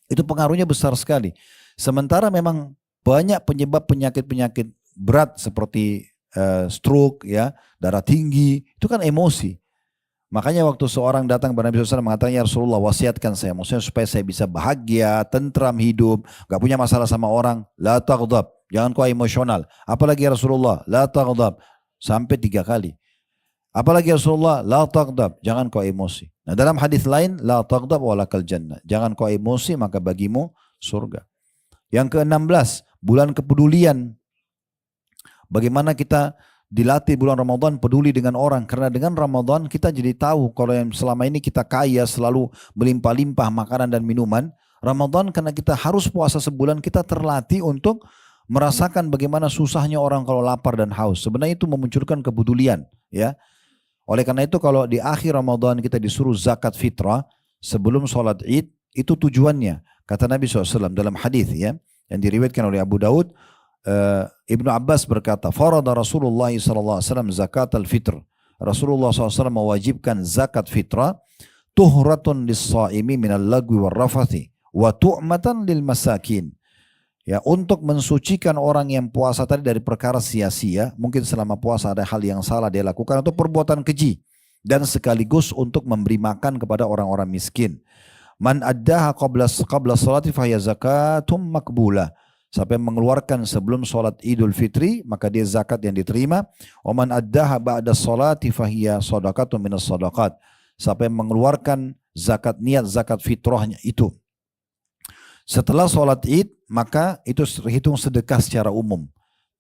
Itu pengaruhnya besar sekali. Sementara memang banyak penyebab penyakit-penyakit berat seperti stroke, ya, darah tinggi, itu kan emosi. Makanya waktu seorang datang kepada Nabi SAW mengatakan, ya Rasulullah wasiatkan saya, maksudnya supaya saya bisa bahagia, tentram hidup, gak punya masalah sama orang, la taghdab, jangan kau emosional. Apalagi ya Rasulullah, la taghdab, sampai 3 kali. Apalagi ya Rasulullah, la taghdab, jangan kau emosi. Nah dalam hadis lain, la taghdab walakal jannah, jangan kau emosi maka bagimu surga. Yang ke-16, bulan kepedulian. Bagaimana kita dilatih bulan Ramadan peduli dengan orang. Karena dengan Ramadan kita jadi tahu kalau yang selama ini kita kaya selalu melimpah-limpah makanan dan minuman. Ramadan karena kita harus puasa sebulan kita terlatih untuk merasakan bagaimana susahnya orang kalau lapar dan haus. Sebenarnya itu memunculkan kepedulian, ya. Oleh karena itu kalau di akhir Ramadan kita disuruh zakat fitrah sebelum sholat Id, itu tujuannya. Kata Nabi SAW dalam hadis ya yang diriwayatkan oleh Abu Daud, Ibnu Abbas berkata, "Farada Rasulullah SAW zakat al-fitr." Rasulullah SAW mewajibkan zakat fitrah, tuhratun lis-shaimi minal lagwi wal rafathi wa tu'matan lil masakin. Ya, untuk mensucikan orang yang puasa tadi dari perkara sia-sia, mungkin selama puasa ada hal yang salah dia lakukan atau perbuatan keji, dan sekaligus untuk memberi makan kepada orang-orang miskin. Man addaha qabla salati fahiya zakatum makbulah. Siapa yang mengeluarkan sebelum salat Idul Fitri, maka dia zakat yang diterima. Wa man addaha ba'da salati fahiya shadaqatun minas shadaqat. Siapa yang mengeluarkan zakat niat zakat fitrahnya itu setelah sholat Id, maka itu terhitung sedekah secara umum.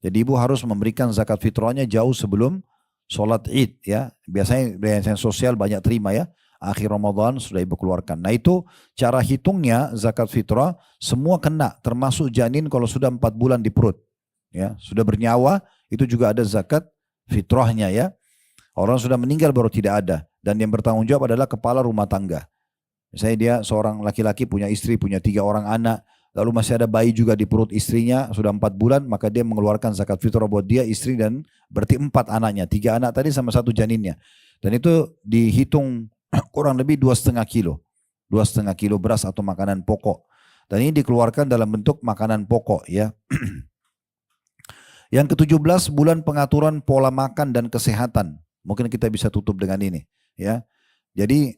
Jadi ibu harus memberikan zakat fitrahnya jauh sebelum sholat Id, ya. Biasanya biaya sosial banyak terima, ya. Akhir Ramadan sudah ibu keluarkan. Nah itu cara hitungnya zakat fitrah semua kena, termasuk janin kalau sudah 4 bulan di perut, ya, sudah bernyawa itu juga ada zakat fitrahnya, ya. Orang sudah meninggal baru tidak ada, dan yang bertanggung jawab adalah kepala rumah tangga. Misalnya dia seorang laki-laki punya istri, punya 3 orang anak, lalu masih ada bayi juga di perut istrinya, sudah 4 bulan, maka dia mengeluarkan zakat fitrah buat dia, istri, dan berarti 4 anaknya, 3 anak tadi sama 1 janinnya. Dan itu dihitung kurang lebih 2,5 kilo. 2,5 kilo beras atau makanan pokok. Dan ini dikeluarkan dalam bentuk makanan pokok, ya. Yang ke-17 bulan pengaturan pola makan dan kesehatan. Mungkin kita bisa tutup dengan ini, ya. Jadi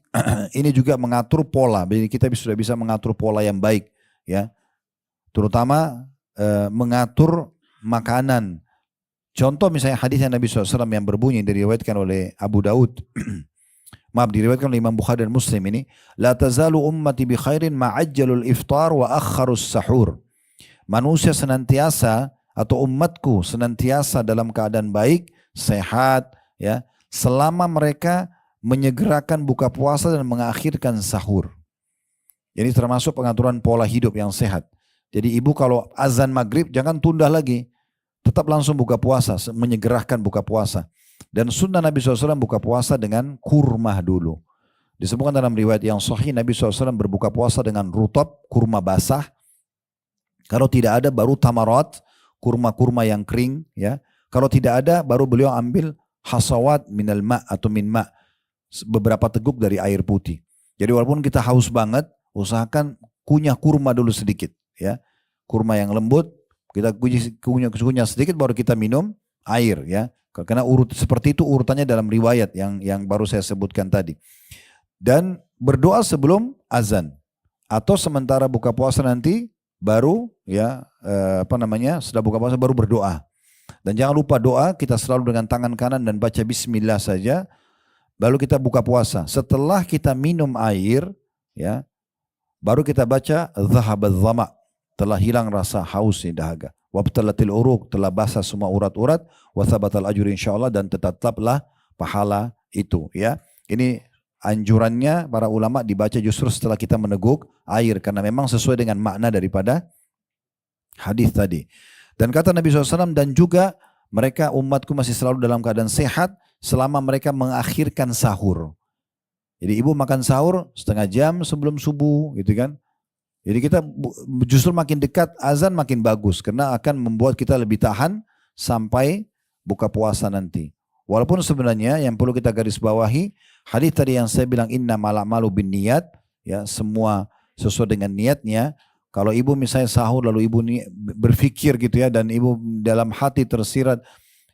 ini juga mengatur pola. Jadi kita sudah bisa mengatur pola yang baik, ya. Terutama mengatur makanan. Contoh misalnya hadis Nabi SAW yang berbunyi diriwayatkan oleh Abu Daud. Maaf, diriwayatkan oleh Imam Bukhari dan Muslim ini. La tazalu ummati bi khairin ma'ajjalul iftar wa akharus sahur. Manusia senantiasa atau umatku senantiasa dalam keadaan baik, sehat, ya, selama mereka menyegerakan buka puasa dan mengakhirkan sahur. Jadi termasuk pengaturan pola hidup yang sehat. Jadi ibu kalau azan maghrib jangan tunda lagi. Tetap langsung buka puasa, menyegerakan buka puasa. Dan sunnah Nabi SAW buka puasa dengan kurma dulu. Disebutkan dalam riwayat yang sahih Nabi SAW berbuka puasa dengan rutab, kurma basah. Kalau tidak ada baru tamarat, kurma-kurma yang kering. Ya. Kalau tidak ada baru beliau ambil hasawat minal ma' atau min ma'. Beberapa teguk dari air putih. Jadi walaupun kita haus banget, usahakan kunyah kurma dulu sedikit, ya. Kurma yang lembut, kita kunyah sedikit baru kita minum air, ya. Karena seperti itu urutannya dalam riwayat yang baru saya sebutkan tadi. Dan berdoa sebelum azan atau sementara buka puasa nanti baru, ya, setelah buka puasa baru berdoa. Dan jangan lupa doa kita selalu dengan tangan kanan dan baca bismillah saja. Lalu kita buka puasa. Setelah kita minum air, ya, baru kita baca dhahabadz dhama, telah hilang rasa haus di dahaga. Wabtalatil uruq, telah basah semua urat-urat. Wa thabatal ajr insyaallah, dan tetaplah pahala itu, ya. Ini anjurannya para ulama dibaca justru setelah kita meneguk air karena memang sesuai dengan makna daripada hadis tadi. Dan kata Nabi SAW, dan juga mereka umatku masih selalu dalam keadaan sehat selama mereka mengakhirkan sahur. Jadi ibu makan sahur setengah jam sebelum subuh, gitu kan. Jadi kita justru makin dekat azan makin bagus karena akan membuat kita lebih tahan sampai buka puasa nanti. Walaupun sebenarnya yang perlu kita garis bawahi, hadis tadi yang saya bilang innamal a'malu binniyat, ya, semua sesuai dengan niatnya. Kalau ibu misalnya sahur lalu ibu berpikir gitu, ya, dan ibu dalam hati tersirat,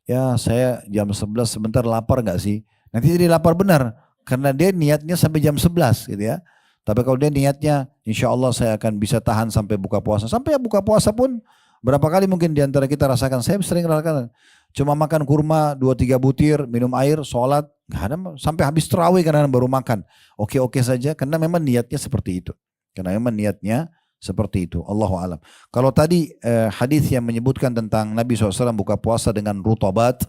ya saya jam 11 sebentar lapar gak sih? Nanti jadi lapar benar. Karena dia niatnya sampai jam 11 gitu, ya. Tapi kalau dia niatnya insya Allah saya akan bisa tahan sampai buka puasa. Sampai buka puasa pun berapa kali mungkin diantara kita rasakan. Saya sering rasakan. Cuma makan kurma 2-3 butir, minum air, sholat. Gak ada, sampai habis terawih kadang baru makan. Oke-oke saja karena memang niatnya seperti itu. Karena memang niatnya seperti itu. Allahu a'lam. Kalau tadi hadis yang menyebutkan tentang Nabi SAW buka puasa dengan rutabat,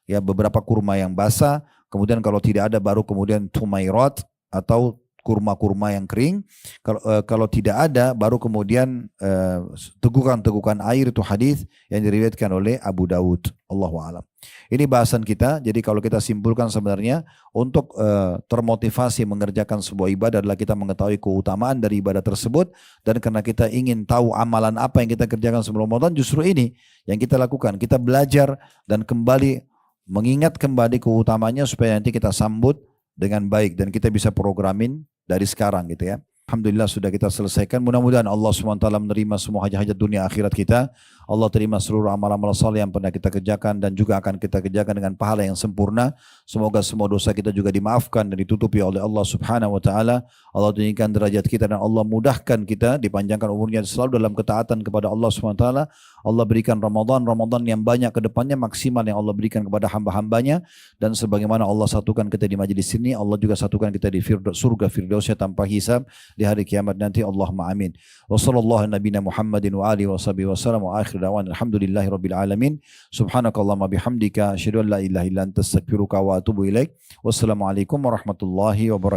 ya beberapa kurma yang basah, kemudian kalau tidak ada baru kemudian tumairat atau kurma-kurma yang kering. Kalau tidak ada baru kemudian tegukan-tegukan air, itu hadis yang diriwayatkan oleh Abu Daud. Allahu a'lam. Ini bahasan kita. Jadi kalau kita simpulkan sebenarnya untuk termotivasi mengerjakan sebuah ibadah adalah kita mengetahui keutamaan dari ibadah tersebut, dan karena kita ingin tahu amalan apa yang kita kerjakan sebelum Ramadan, justru ini yang kita lakukan. Kita belajar dan kembali mengingat kembali keutamanya supaya nanti kita sambut dengan baik dan kita bisa programin dari sekarang gitu ya. Alhamdulillah sudah kita selesaikan. Mudah-mudahan Allah SWT menerima semua hajat-hajat dunia akhirat kita. Allah terima seluruh amal-amal saleh yang pernah kita kerjakan dan juga akan kita kerjakan dengan pahala yang sempurna. Semoga semua dosa kita juga dimaafkan dan ditutupi oleh Allah Subhanahu wa taala. Allah tinggikan derajat kita dan Allah mudahkan kita, dipanjangkan umurnya selalu dalam ketaatan kepada Allah Subhanahu wa taala. Allah berikan Ramadan yang banyak ke depannya, maksimal yang Allah berikan kepada hamba-hambanya, dan sebagaimana Allah satukan kita di majelis ini, Allah juga satukan kita di surga Firdausnya tanpa hisab di hari kiamat nanti. Allahumma amin. Wa sallallahu nabiyana Muhammadin wa alihi wa sahbihi wa sallam wa akhir da'wan alhamdulillahi rabbil alamin. Subhanakallahumma bihamdika asyhadu an la ilaha illa anta astaghfiruka wa atubu ilaik. Wassalamualaikum warahmatullahi wabarakatuh.